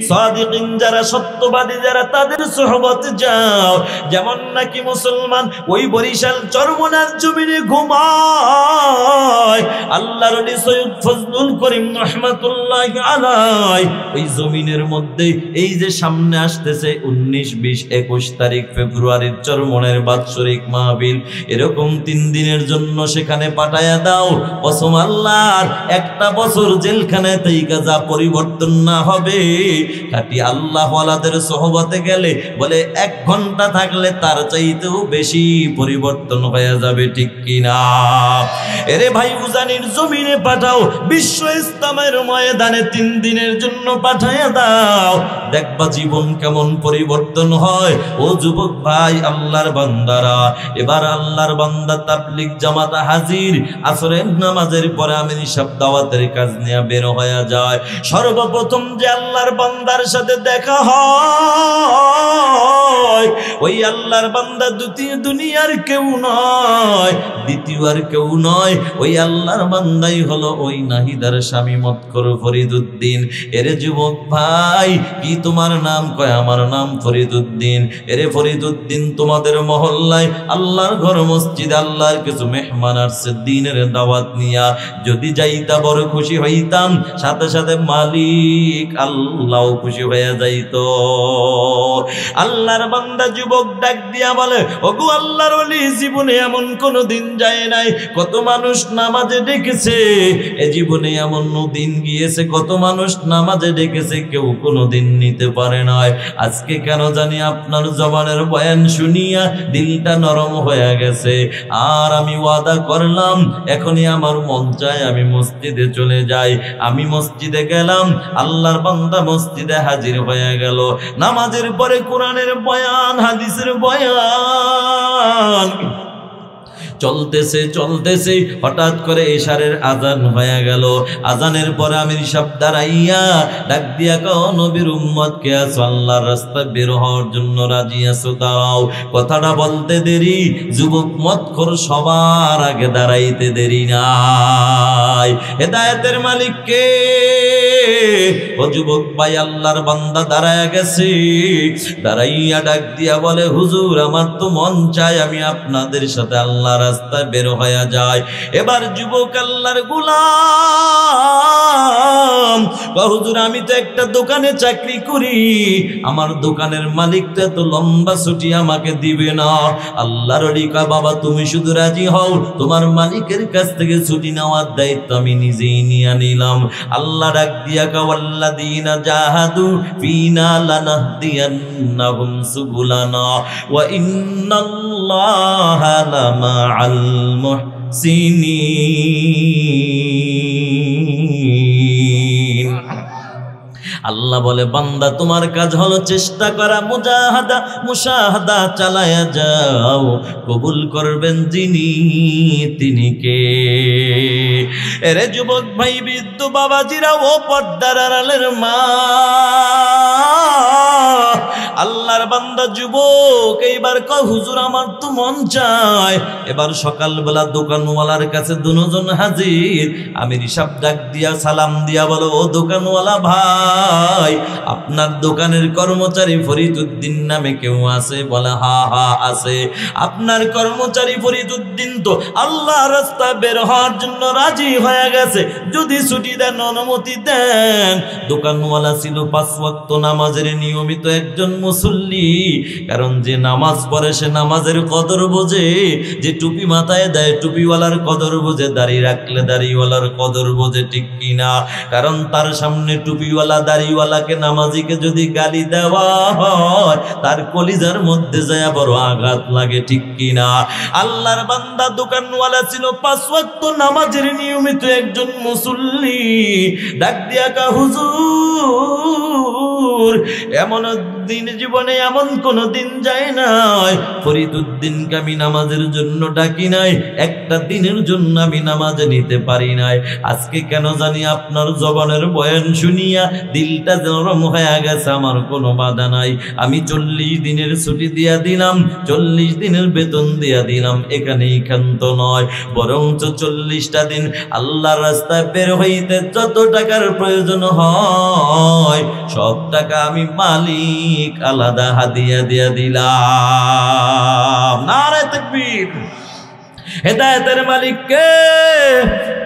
সাদিকিন যারা সত্যবাদী যারা, তাদের সুহবতে যাও। যেমন নাকি মুসলমান ওই বরিশাল চরমনার জমিনে ঘুমায়, আল্লাহর ওলি সৈয়দ ফজলুল করিম রাহমাতুল্লাহি আলাইহি, ওই জমিনের মধ্যে এই যে সামনে আসতেছে 19, 20, 21 তারিখ ফেব্রুয়ারির চরমনের বাৎসরিক মাহফিল, এরকম 3 দিনের জন্য সেখানে পাঠায়া দাও। কসম আল্লাহর, একটা বছর জেলখানায় থেকে যা পরিবর্তন না হবে, খাঁটি আল্লাহ ওয়ালাদের সোহবতে গেলে বলে 1 ঘন্টা থাকলে তার চাইতেও বেশি পরিবর্তন হয়ে যাবে, ঠিক কিনা? এরে ভাই, উজানির জমিনে পাঠাও, বিশ্ব ইসলামের ময়দানে 3 দিনের জন্য পাঠায়া দাও, দেখবা জীবন কেমন পরিবর্তন হয়। ও যুবক ভাই, আল্লাহর বান্দারা, এবার আল্লাহর বান্দা তাবলীগ জামাত হাজির, আসরের নামাজের পরে আমি নিশাব দাওয়াতের কাজ নিয়ে বের হয়ে যায়। সর্বপ্রথম যে আল্লাহর বান্দা বান্দার সাথে দেখা হয়, ওই আল্লাহর বান্দা দুনিয়ার কেউ নয়, দ্বিতীয় আর কেউ নয়, ওই আল্লাহর বান্দাই হলো ওই নাহিদার স্বামী মৎকর ফরিদউদ্দিন। এরে যুবক ভাই, কি তোমার নাম? কয় আমার নাম ফরিদউদ্দিন। এরে ফরিদউদ্দিন, তোমাদের মহল্লায় আল্লাহর ঘর মসজিদে আল্লাহর কিছু মেহমান আসছে দ্বীনের দাওয়াত নিয়া, যদি যাইতা বড় খুশি হইতাম, সাথে সাথে মালিক আল্লাহ খুশি হয়ে যাইত। আল্লাহর বান্দা যুবক ডাক দিয়া বলে, ওগো আল্লাহর ওলি, জীবনে এমন কোনো দিন যায় নাই, কত মানুষ নামাজে ডেকেছে, এ জীবনে এমন দিন গিয়েছে কত মানুষ নামাজে ডেকেছে, কেউ কোনো দিন নিতে পারে নাই। আজকে কেন জানি আপনার জবানের বয়ান শুনিয়া দিলটা নরম হয়ে গেছে, আর আমি ওয়াদা করলাম এখনই আমার মন চায় আমি মসজিদে চলে যাই। আমি মসজিদে গেলাম, আল্লাহর বান্দা মসজিদে হাজির হয়ে গেল। নামাজের পরে কোরআনের বয়ান, হাদিসের বয়ান চলতেছে চলতেছে, হঠাৎ করে ইশারের আজান হয়ে গেল। আজানের পরে আমির সাহেব দাঁড়াইয়া ডাক দিয়া কও, নবীর উম্মত কে আছো, আল্লাহর রাস্তায় বের হওয়ার জন্য রাজি আছো? দাঁড়াও। কথাটা বলতে দেরি, যুবক মৎখর সবার আগে দাঁড়াইতে দেরি নাই। হেদায়েতের মালিক কে? ও যুবক ভাই, আল্লাহর বান্দা দাঁড়ায়া গেছে। দাঁড়াইয়া ডাক দিয়া বলে, হুজুর আমার তো মন চায় আমি আপনাদের সাথে আল্লাহ রাস্তায় বের হয়ে যায়। এবার যুবক আল্লাহর গোলাম, হুজুর আমি তো একটা দোকানে চাকরি করি, আমার দোকানের মালিক তো এত লম্বা ছুটি আমাকে দিবে না। আল্লাহর ওলি কয়, বাবা তুমি শুধু রাজি হও, তোমার মালিকের কাছ থেকে ছুটি নেওয়ার দায়িত্ব আমি নিজেই নিয়ে নিলাম। আল্লাহ ডাক দিয়া কয়, ওয়াল্লাযীনা জাহাদু ফীনা লানাহদিয়ান্নাহুম সুবুলানা ওয়া ইন্নাল্লাহা লামাআল মুহসিনিন। আল্লাহ বলে, বান্দা তোমার কাজ হলো চেষ্টা করা, মুশাহাদা চালায়া যাও, কবুল করবেন যিনি তিনি কে? এরে যুবক ভাই, বৃদ্ধ বাবাজিরা, ও পর্দার আড়ালের মা, আল্লাহর বান্দা যুবক এইবার কয়, হুজুর আমার তো মন চায়। এবার সকালবেলা দোকানওয়ালার কাছে দুজন হাজির। আমির সাহেব ডাক দিয়া সালাম দিয়া বলো, ও দোকানওয়ালা ভাই, আপনার দোকানের কর্মচারী ফরিদউদ্দিন নামে কেউ আছে? বলে, হা হা আছে। আপনার কর্মচারী ফরিদউদ্দিন তো আল্লাহ রাস্তা বের হওয়ার জন্য রাজি হয়ে গেছে, যদি ছুটি দেন, অনুমতি দেন। দোকানওয়ালা ছিল 5 ওয়াক্ত নামাজের নিয়মিত একজন মুসল্লি, কারণ যে নামাজ পড়ে সে নামাজের কদর বোঝে, যে টুপি মাথায় দেয় টুপিওয়ালার কদর বোঝে, দাড়ি রাখলে দাড়িওয়ালার কদর বোঝে, ঠিক কিনা? কারণ তার সামনে টুপিওয়ালা দাড়িওয়ালাকে নামাজিকে যদি গালি দেওয়া হয়, তার কলিজার মধ্যে যায় বড় আঘাত লাগে, ঠিক কিনা? আল্লাহর বান্দা দোকানওয়ালা ছিল 5 ওয়াক্ত নামাজের নিয়মিত একজন মুসল্লি। ডাক দিয়া কা, হুজুর এমন দিন জীবনে এমন কোন দিন যায় নাই ফরিদউদ্দিনকে আমি নামাজের জন্য ডাকি নাই, একটা দিনের জন্য আমি নামাজে নিতে পারি নাই। আজকে কেন জানি আপনার জবানের বয়ান শুনিয়া দিলটা নরম হয়ে গেছে, আমার কোনো বাধা নাই। আমি 40 দিনের ছুটি দিয়া দিলাম, 40 দিনের বেতন দিয়া দিলাম, এখানেই ক্ষান্ত নয়, বরঞ্চ 40টা দিন আল্লাহর রাস্তায় বের হইতে যত টাকার প্রয়োজন হয় সব টাকা আমি মালিক আলাদা হাদিয়া দিয়া দিলাম। নারে তাকবীর। হেদায়েতের মালিক কে?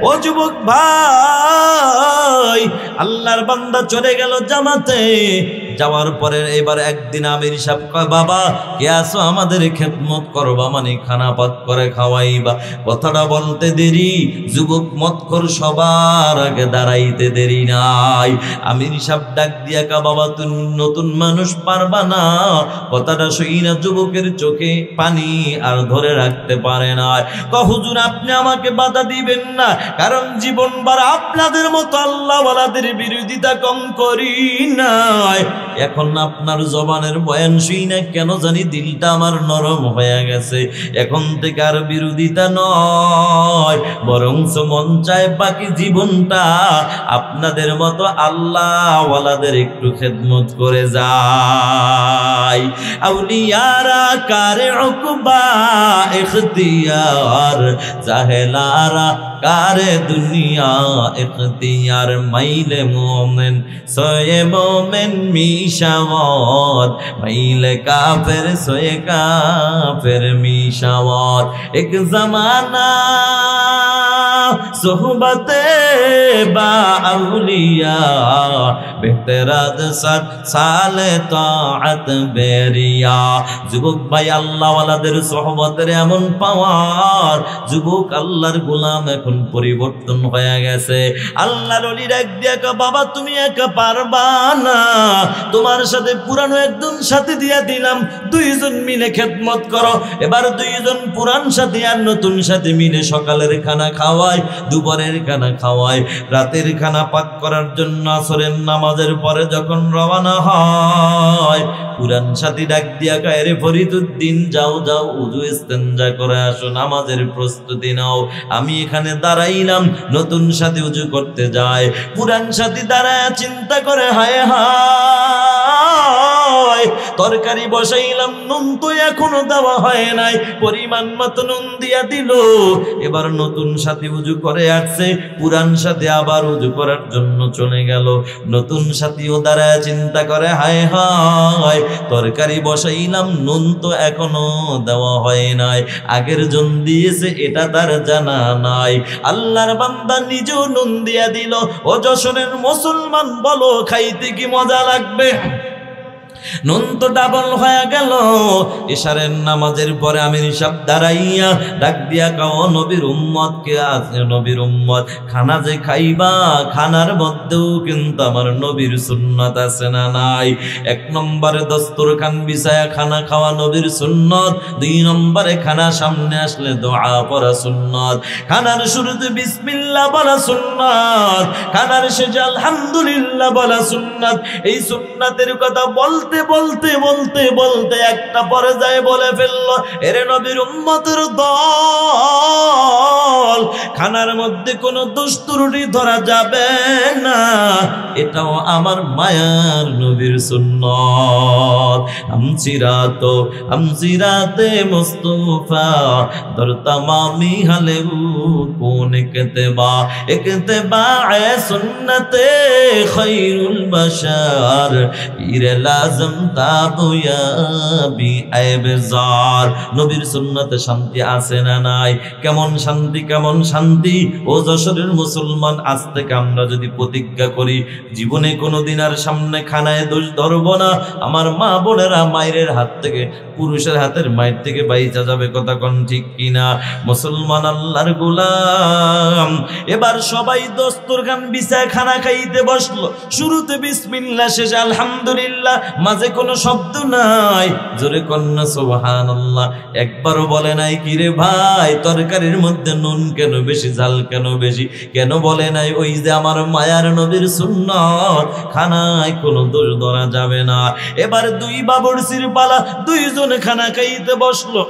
ও যুবক ভাই, আল্লাহর বান্দা চলে গেল জামাতে। যাওয়ার পরে এবার একদিন আমির সাহেব কয়, বাবা কে আসো, আমাদের খেদমত করবা, মানে খানা পাক করে খাওয়াইবা। কথাটা বলতে দেরি, যুবক মৎখর সবার আগে দাঁড়াইতে দেরি নাই। আমির সাহেব ডাক দিয়া কা, বাবা তুমি নতুন মানুষ পারবা না। কথাটা শুই না যুবকের চোখে পানি আর ধরে রাখতে পারে না। হুজুর আপনি আমাকে বাধা দিবেন না, কারণ জীবনবার আপনাদের মতো আল্লাহওয়ালাদের বিরোধিতা কম করি নাই। এখন আপনার জবানের বয়ান শুই না কেন জানি দিলটা আমার নরম হয়ে গেছে। এখন থেকে আর বিরোধিতা নয়, বরঞ্চ মন চায় বাকি জীবনটা আপনাদের মতো আল্লাহওয়ালাদের একটু খেদমত করে যায়। আউলিয়ারা কারে উকবা ইখতিয়ার, জাহেলারা কারে দুনিয়া ইখতিয়ার। মাইলে মোমেন সোয়ে মোমেন মিশাওয়াত, মাইলে কাফের সোয়ে কাফের মিশাওয়াত। এক জমানা সোহবতে বা আউলিয়া, বেহতরাত সাত সালে তাআত বেরিয়া। যুবক ভাই, আল্লাহওয়ালাদের সোহবতের এমন পাওয়ার, যুবক আল্লাহর গোলাম এখন পরিবর্তন হয়ে গেছে। আল্লাহর ওলি ডাক দিয়া কয়, বাবা তুমি একা পারবা না, তোমার সাথে পুরানো একজন সাথী দিয়া দিলাম, দুইজন মিলে খেদমত করো। এবার দুইজন পুরান সাথী আর নতুন সাথী মিলে সকালের খানা খাওয়ায়, দুপুরের খানা খাওয়ায়, রাতের খানা পাক করার জন্য আসরের নামাজের পরে যখন রওনা হয়, পুরান সাথী ডাক দিয়া কয়, রে ফরিদুদ্দিন যাও যাও উযু ইস্তেঞ্জা করে আসো, নামাজের প্রস্তুতি নাও। আমি এখানে দাঁড়াইলাম, নতুন সাথী উযু করতে যায়। পুরান সাথী দাঁড়ায় চিন্তা করে, হায় হায় তরকারি বসাইলাম, নুন তো এখনো দেওয়া হয় নাই, পরিমাণ মতো নুন দিয়া দিল। এবার নতুন সাথী উযু করে আসছে, পুরান সাথী আবার উযু করার জন্য চলে গেল। নতুন সাথীও দাঁড়ায় চিন্তা করে, হায় হায় তরকারি বসাইলাম, নুন তো এখনো দেওয়া হয় নাই, আগের জন দিয়েছে এটা তার জানা নাই। আল্লাহর বান্দা নিজেও নুন দিয়া দিল। ও যশোরের মুসলমান বলো, খাইতে কি মজা লাগবে? নুন তো ডাবল হয়ে গেল। ইশারের নামাজের পরে আমির সাহেব দাঁড়াইয়া ডাক দিয়া কাও, নবীর উম্মত কে আছে? নবীর উম্মত খানা যে খাইবা, খানার মধ্যেও কিন্তু আমার নবীর সুন্নাত আছে না নাই? এক নম্বরে দস্তরখান বিছায়া খানা খাওয়া নবীর সুন্নত, দুই নম্বরে খানা সামনে আসলে দোয়া পড়া সুন্নত, খানার শুরুতে বিসমিল্লাহ বলা সুন্নত, খানার শেষে আলহামদুলিল্লাহ বলা সুন্নত। এই সুন্নাতের কথা বলতে বলতে বলতে বলতে একটা পর্যায়ে বলে ফেললো, এরে নবীর উম্মতের দল, খানার মধ্যে কোনো দোষ ত্রুটি ধরা যাবে না, এটাও আমার মায়ার নবীর সুন্নত। আমসিরাতে মুস্তাফা দর তামামি হালে কোন ইকতেবা, ইকতেবায়ে সুন্নতে খায়রুল বাশার, ইরে লাজম তাবুয়াবি আইবজার। নবীর সুন্নতে শান্তি আছে না নাই? কেমন শান্তি, কেমন শান্তি! ও যশোরের মুসলমান, আজ থেকে আমরা যদি প্রতিজ্ঞা করি জীবনে কোনোদিন আর সামনে খানায় দোষ ধরব না, আমার মা বোনেরা মায়ের হাত থেকে, পুরুষের হাতের মায়ের থেকে বাইচা যাবে। কথা কোন ঠিক কিনা? মুসলমান আল্লাহর গোলাম, এবার সবাই দস্তরখান বিছায় খানা খাইতে বসলো। শুরুতে বিসমিল্লাহ, শেষে আলহামদুলিল্লাহ, মাঝে কোনো শব্দ নাই। জোরে কন্যা সুবহানাল্লাহ। একবারও বলে নাই কিরে ভাই তরকারির মধ্যে নুন কেন বেশি, ঝাল কেন বেশি, কেন বলে নাই ওই যে আমার মায়ার নবীর সুন্নাত, খানায় কোনো দোষ ধরা যাবে না। এবার দুই বাবুর্চির পালা, দুইজন খানা খাইতে বসলো।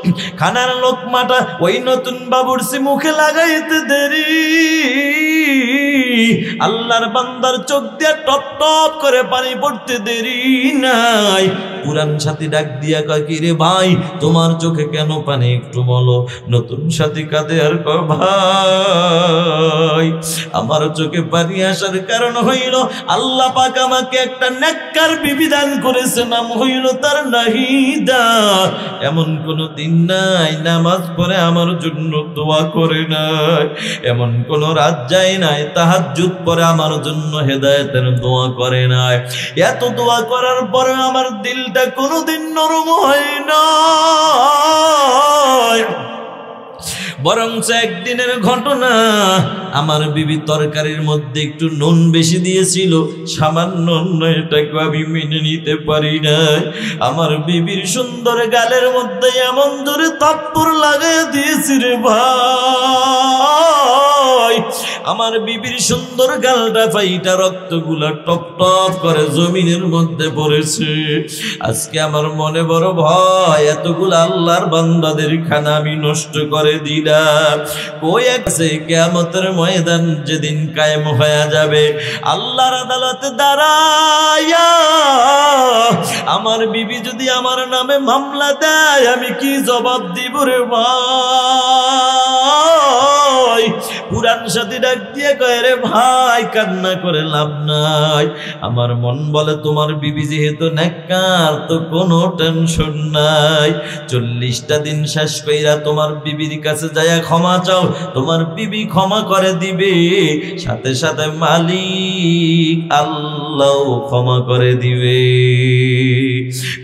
খানার লোকমাটা ওই নতুন বাবুর্চি মুখে লাগাইতে দেরি, আল্লাহর বান্দার চোখ দিয়ে টপ টপ করে পানি পড়তে দেরি নাই। পুরান সাথী ডাক দিয়া কয়, কি রে ভাই তোমার চোখে কেন পানি একটু বলো? নতুন সাথী কাঁদে আর কয়, ভাই আমার চোখে পানি আসার কারণ হইল আল্লাহ পাক আমাকে একটা নেককার বিবি দান করেছে, নাম হইল তার নাহিদা। এমন কোন দিন নাই নামাজ পড়ে আমার জন্য দোয়া করে নাই, এমন কোন রাত যায় নাই তাহাজ্জুদ পড়ে আমার জন্য হেদায়েতের দোয়া করে নাই। এত দোয়া করার পরে আমার দিলটা কোনোদিন নরম হয় না, বরঞ্চ একদিনের ঘটনা, আমার বিবি তরকারির মধ্যে একটু নুন বেশি দিয়েছিল, সামান্য এটাকে আমি মেনে নিতে পারি না। আমার বিবির সুন্দর গালের মধ্যে এমন জোরে থাপ্পড় লাগাই দিয়েছি রে ভাই, আমার বিবির সুন্দর গালটা ফাইটা রক্তগুলা টপ টপ করে জমিনের মধ্যে পড়েছে। আজকে আমার মনে বড় ভয়, এতগুলো আল্লাহর বান্দাদের খানা আমি নষ্ট করে দিলাম। কই আছে কিয়ামতের ময়দান যেদিন কায়েম হয়ে যাবে, আল্লাহর আদালতে দাঁড়ায়া আমার বিবি যদি আমার নামে মামলা দেয়, আমি কি জবাব দিব রে ভাই? পুরান সাথী ডাক দিয়ে কয়, রে ভাই কান্না করে লাভ নাই। আমার মন বলে তোমার বিবি যেহেতু নেককার, তো কোনো টেনশন নাই। 40টা দিন শেষ কইরা তোমার বিবির কাছে যায়া ক্ষমা চাও, তোমার বিবি ক্ষমা করে দিবে, সাথে সাথে মালিক আল্লাহ ক্ষমা করে দিবে।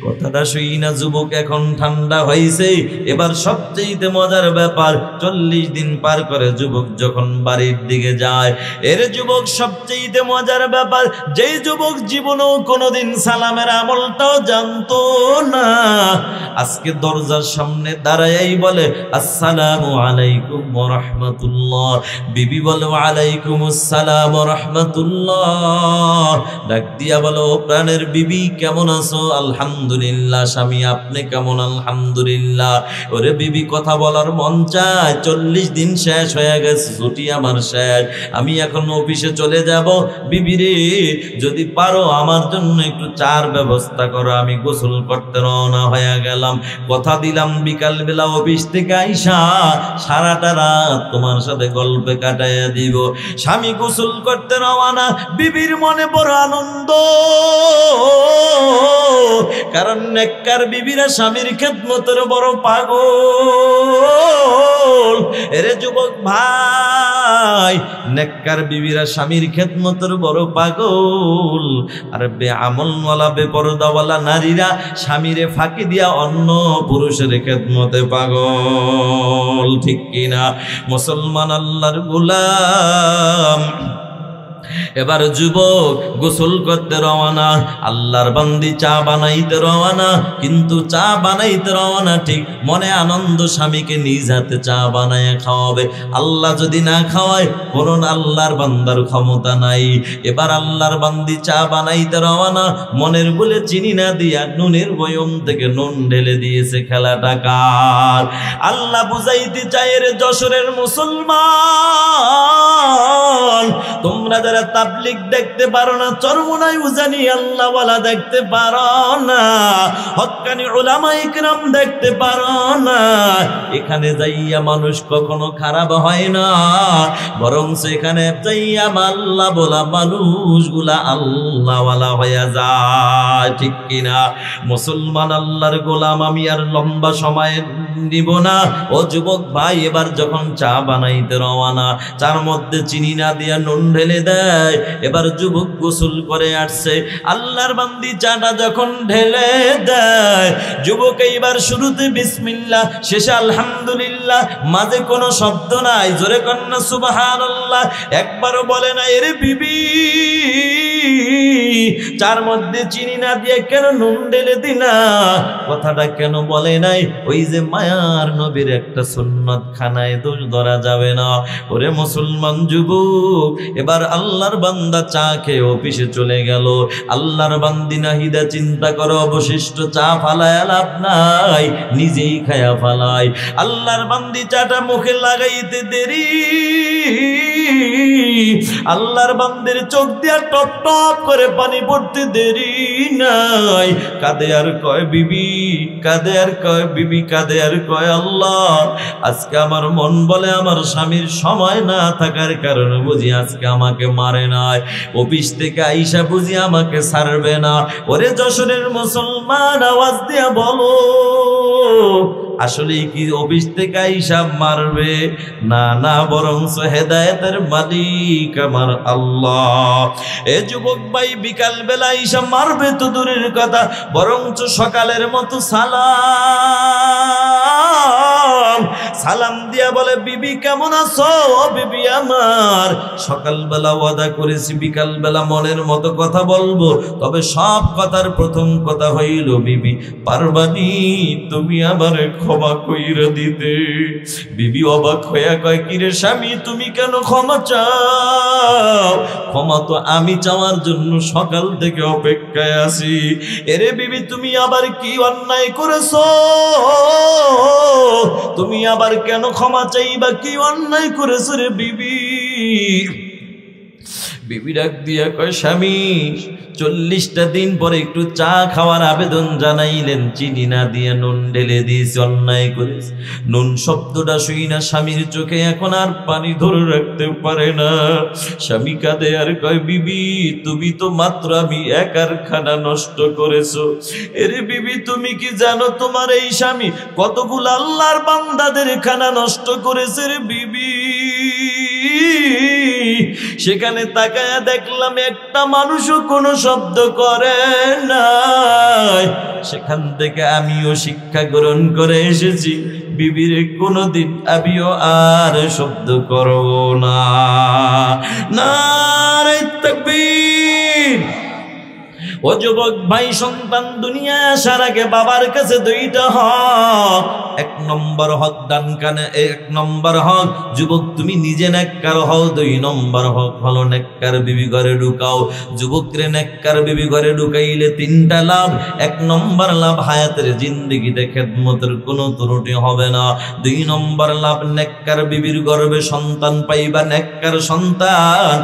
কথাটা শুই না যুবক এখন ঠান্ডা হয়েছে। এবার সবচেয়ে মজার ব্যাপার, 40 দিন পার করে যুবক যখন বাড়ির দিকে যায়, এর যুবক সবচেয়ে মজার ব্যাপার, যেই যুবক জীবনেও কোনোদিন সালামের আমলটাও জানতো না, আজকে দরজার সামনে দাঁড়াই বলে আসসালামু আলাইকুম ওয়া রাহমাতুল্লাহ। বিবি বলে ওয়ালাইকুম আসসালাম ওয়া রাহমাতুল্লাহ। ডাক দিয়া বলো, প্রাণের বিবি কেমন আছো? আলহামদুলিল্লাহ। স্বামী আপনি কেমন? আলহামদুলিল্লাহ। ওরে বিবি কথা বলার মন চায়, 40 দিন শেষ হয়ে গেছে, ছুটি আমার শেষ, আমি এখন অফিসে চলে যাব। বিবি রে, যদি পারো আমার জন্য একটু চার ব্যবস্থা করো, আমি গোসল করতে রওনা হয়ে গেলাম। কথা দিলাম বিকাল বেলা অফিস থেকে আইসা সারাটা রাত তোমার সাথে গল্পে কাটাইয়া দিব। স্বামী গোসল করতে রওনা, বিবির মনে বড় আনন্দ, কারণ নেককার বিবিরা স্বামীর খেদমতের বড় পাগল। এরে যুবক ভাই, নেককার বিবিরা স্বামীর খেদমতের বড় পাগল, আর বেআমলওয়ালা বেপরদাওয়ালা নারীরা স্বামীরে ফাঁকি দিয়া অন্য পুরুষের খেদমতে পাগল। ঠিক কিনা? মুসলমান আল্লাহর গোলাম। এবার যুবক গোসল করতে রওনা, আল্লাহর বান্দি চা বানাইতে রওনা, কিন্তু চা বানাইতে রওনা ঠিক মনে আনন্দ, স্বামীকে নিজ হাতে চা বানায় খাওয়াবে। আল্লাহ যদি না খাওয়ায়, কোন আল্লাহর বান্দার ক্ষমতা নাই। এবার আল্লাহর বান্দি চা বানাইতে রওনা, মনের বলে চিনি না দিয়া নুনের বয়ম থেকে নুন ঢেলে দিয়েছে। খেলাটা কার? আল্লাহ বুঝাইতে চায়, রে যশোরের মুসলমান, তোমরা যারা তাবলিগ দেখতে পারো না, চরমোনাই উজানি আল্লাহওয়ালা দেখতে পারো না, হক্কানি উলামা ইকরাম দেখতে পারো না, এখানে যাইয়া মানুষ কখনো খারাপ হয় না, বরং সেখানে যাইয়া আল্লাহ বলা মানুষগুলা আল্লাহওয়ালা হয়ে যায়। ঠিক কিনা? মুসলমান আল্লাহর গোলাম, আমি আর লম্বা সময় নিব না। ও যুবক ভাই, এবার যখন চা বানাইতে রওনা, চার মধ্যে চিনি না দিয়া নুন ঢেলে দেয়। এবার যুবক গোসল করে আসছে, আল্লাহর বান্দি চাটা যখন ঢেলে দেয়, যুবক এইবার শুরুতে বিসমিল্লাহ, শেষে আলহামদুলিল্লাহ, মাঝে কোনো শব্দ নাই। জোরে কন্যা সুবহানাল্লাহ। একবারও বলে না, এরে বিবি চার মধ্যে চিনি না দিয়ে কেন নুন ঢেলে দিনা? কথাটা কেন বলে নাই? ওই যে মায়ার নবীর একটা সুন্নত খানায় দোষ ধরা যাবে না। ওরে মুসলমান যুবক, এবার আল্লাহর বান্দা চা খেয়ে অফিসে চলে গেল। আল্লাহর বান্দি নাহিদা চিন্তা করো, অবশিষ্ট চা ফালায় লাভ নাই, নিজেই খায়া ফালায়। আল্লাহর বান্দি চাটা মুখে লাগাইতে দেরি, আল্লাহর বান্দির চোখ দিয়া টপ টপ করে পানি পড়তে দেরি নাই। কাঁদে আর কয় বিবি, কাঁদে আর কয় বিবি, কাঁদে আর কয় আল্লাহ, আজকে আমার মন বলে আমার স্বামীর সময় না থাকার কারণে বুঝি আজকে আমাকে মারে নাই, অফিস থেকে আইসা বুঝি আমাকে ছাড়বে না। ওরে যশোরের মুসলমান, আওয়াজ দিয়া বলো, আসলে কি অফিস থেকে আইসা মারবে? না না, বরং হেদায়েতের মালিক আমার আল্লাহ। এ যুবক ভাই, বিকাল বেলা আইসা মারবে তো দূরের কথা, বরঞ্চ সকালের মতো সালাম সালাম দিয়া বলে বিবি কেমন আছো বিবি আমার, সকালবেলা ওয়াদা করেছি বিকালবেলা মনের মতো কথা বলবো, তবে সব কথার প্রথম কথা হইল বিবি পারবানি তুমি আমারে ক্ষমা কইরা দিতে। বিবি অবাক হইয়া কয় কিরে স্বামী তুমি কেন ক্ষমা চাও? ক্ষমা তো আমি চাওয়ার জন্য সকাল থেকে অপেক্ষায় আছি। এরে বিবি তুমি আবার কি অন্যায় করেছো? তুমি আবার কেন ক্ষমা চাইবা? কি অন্যায় করেছো রে বিবি? বিবি ডাক দিয়া কয় স্বামী 40টা দিন পরে একটু চা খাওয়ার আবেদন জানাইলেন, চিনি না দিয়ে নুন ঢেলে দিয়েছি, অন্যায় করেছি। নুন শব্দটা শুই না স্বামীর চোখে এখন আর পানি ধরে রাখতে পারে না। স্বামী কাঁদে আর কয় বিবি তুমি তো মাত্র আমি একার খানা নষ্ট করেছো। এরে বিবি তুমি কি জানো তোমার এই স্বামী কতগুলো আল্লাহর বান্দাদের খানা নষ্ট করেছে রে বিবি? সেখানে তাকায়া দেখলাম একটা মানুষও কোনো শব্দ করে নাই। সেখান থেকে আমিও শিক্ষা গ্রহণ করে এসেছি, বিবির কোনোদিন আমিও আর শব্দ করব না। নারে তাকবীর। ও যুবক ভাই, সন্তান দুনিয়ায় আসার আগে বাবার কাছে 2টা হক। 1 নম্বর হক ডান কানে, 1 নম্বর হক যুবক তুমি নিজে নেককার হও। 2 নম্বর হক হলো নেককার বিবি ঘরে ঢুকাও। যুবকরে নেককার বিবি ঘরে ঢুকাইলে 3টা লাভ। 1 নম্বর লাভ হায়াতের জিন্দেগিতে খেদমতের কোনো ত্রুটি হবে না। 2 নম্বর লাভ নেককার বিবির গর্ভে সন্তান পাইবা, নেককার সন্তান।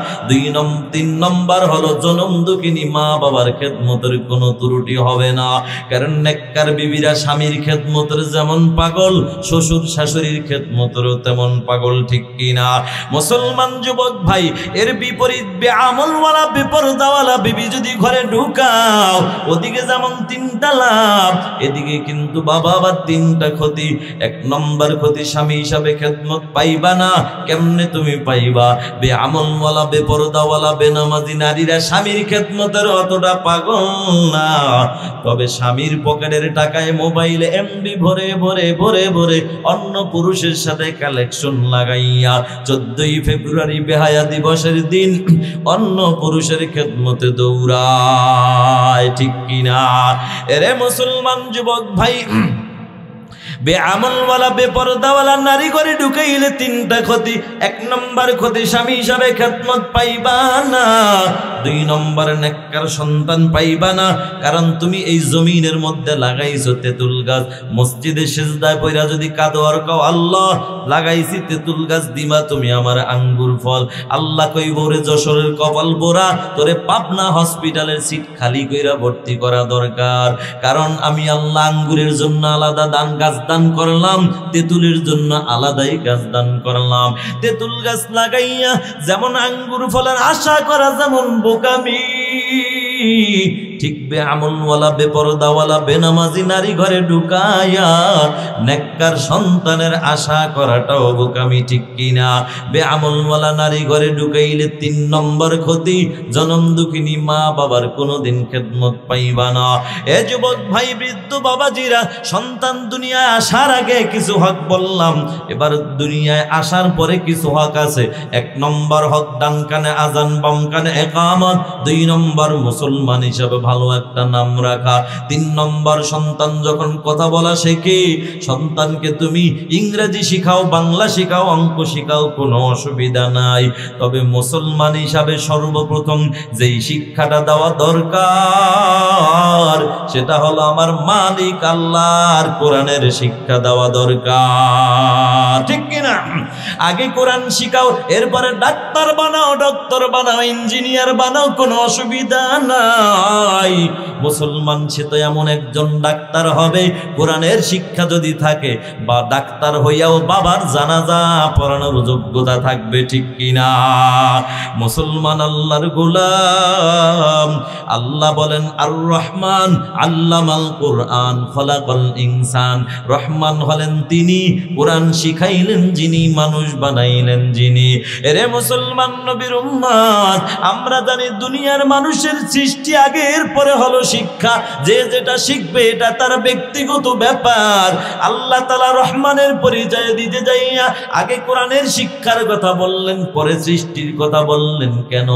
3 নম্বর হলো জনম দুঃখিনী মা বাবার খেদমতের কোনো ত্রুটি হবে না। কারণ নেককার বিবিরা স্বামীর খেদমতের যেমন পাগল, শ্বশুর শাশুড়ির খেদমতেরও তেমন পাগল, ঠিক কিনা? মুসলমান যুবক ভাই, এর বিপরীত বেআমলওয়ালা বেপরদাওয়ালা বিবি যদি ঘরে ঢুকাও, ওদিকে যেমন 3টা লাভ, এদিকে কিন্তু বাবা আবার 3টা ক্ষতি। 1 নম্বর ক্ষতি স্বামী হিসাবে খেদমত পাইবা না। কেমনে তুমি পাইবা? বেআমলওয়ালা বেপরদাওয়ালা বেনামাজি নারীরা স্বামীর খেদমতের অতটা পাগল না, তবে স্বামীর পকেটের টাকায় মোবাইলে এমবি ভরে ভরে ভরে ভরে অন্য পুরুষের সাথে কালেকশন লাগাইয়া 14ই ফেব্রুয়ারি বেহায়া দিবসের দিন অন্য পুরুষের খেদমতে দৌড়ায়, ঠিক কিনা? এরে মুসলমান যুবক ভাই, বেআমলওয়ালা বেপরদাওয়ালা নারী ঘরে ঢুকাইলে 3টা ক্ষতি। 1 নম্বর ক্ষতি স্বামী হিসাবে খেদমত পাইবা না। 2 নম্বর নেককার সন্তান পাইবা না। কারণ তুমি এই জমিনের মধ্যে লাগাইছো তেঁতুল গাছ। মসজিদে সিজদায় পইরা যদি কাঁদো আর কও আল্লাহ লাগাইছি তেঁতুল গাছ, দিবা তুমি আমার আঙ্গুর ফল। আল্লাহ কইব রে যশোরের কপাল বোরা, তোরে পাবনা হসপিটালের সিট খালি কইরা ভর্তি করা দরকার। কারণ আমি আল্লাহ আঙ্গুরের জন্য আলাদা গাছ দান করলাম, তেঁতুলের জন্য আলাদাই গাছ দান করলাম। তেঁতুল গাছ লাগাইয়া যেমন আঙ্গুর ফলের আশা করা যেমন বোকামি, ঠিক বেআমলওয়ালা বেপরদাওয়ালা বেনামাজি নারী ঘরে ঢুকাইয়া নেককার সন্তানের আশা করাটাও বোকামি, ঠিক কিনা? বেআমলওয়ালা নারী ঘরে ঢুকাইলে 3 নম্বর ক্ষতি, জনম দুঃখিনী মা বাবার কোনোদিন খেদমত পাইবা না। এ যুবক ভাই, বৃদ্ধ বাবাজিরা, সন্তান দুনিয়ায় আসার আগে কিছু হক বললাম, এবার দুনিয়ায় আসার পরে কিছু হক আছে। 1 নম্বর হক ডান কানে আজান, বাম কানে ইকামত। 2 নম্বর মুসলমান হিসাবে ভালো একটা নাম রাখা। 3 নম্বর সন্তান যখন কথা বলা শেখে, সন্তানকে তুমি ইংরেজি শিখাও, বাংলা শিখাও, অঙ্ক শিখাও, কোনো অসুবিধা নাই। তবে মুসলমান হিসাবে সর্বপ্রথম যেই শিক্ষাটা দেওয়া দরকার সেটা হলো আমার মালিক আল্লাহর কোরআনের শিক্ষা দেওয়া দরকার, ঠিক কিনা? আগে কোরআন শিখাও, এরপরে ডাক্তার বানাও, ডক্টর বানাও, ইঞ্জিনিয়ার বানাও, কোনো অসুবিধা নাই। মুসলমান সে তো এমন একজন ডাক্তার হবে, কোরআনের শিক্ষা যদি থাকে, বা ডাক্তার হইয়াও বাবার জানাজা পড়ানোর যোগ্যতা থাকবে, ঠিক কিনা? মুসলমান আল্লাহর গোলাম, আল্লাহ বলেন আর রহমান আল্লামাল কোরআন খলাকাল ইনসান, রহমান হলেন তিনি, কোরআন শিখাইলেন যিনি, মানুষ বানাইলেন যিনি। এরে মুসলমান নবীর উম্মত, আমরা জানি দুনিয়ার মানুষের সৃষ্টি আগের পরে হলো শিক্ষা, যে যেটা শিখবে এটা তার ব্যক্তিগত ব্যাপার। আল্লাহ তাআলা রহমানের পরিচয় দিতে যাইয়া আগে কোরআনের শিক্ষার কথা বললেন, পরে সৃষ্টির কথা বললেন। কেন?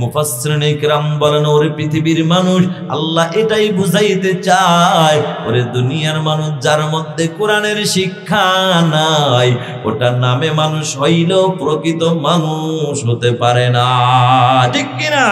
মুফাসসিরিনে কিরাম বলেন, ওরে পৃথিবীর মানুষ, আল্লাহ এটাই বুঝাইতে চায়, ওরে দুনিয়ার মানুষ যার মধ্যে কোরআনের শিক্ষা নাই, ওটা নামে মানুষ হইলেও প্রকৃত মানুষ হতে পারে না। ঠিক কিনা?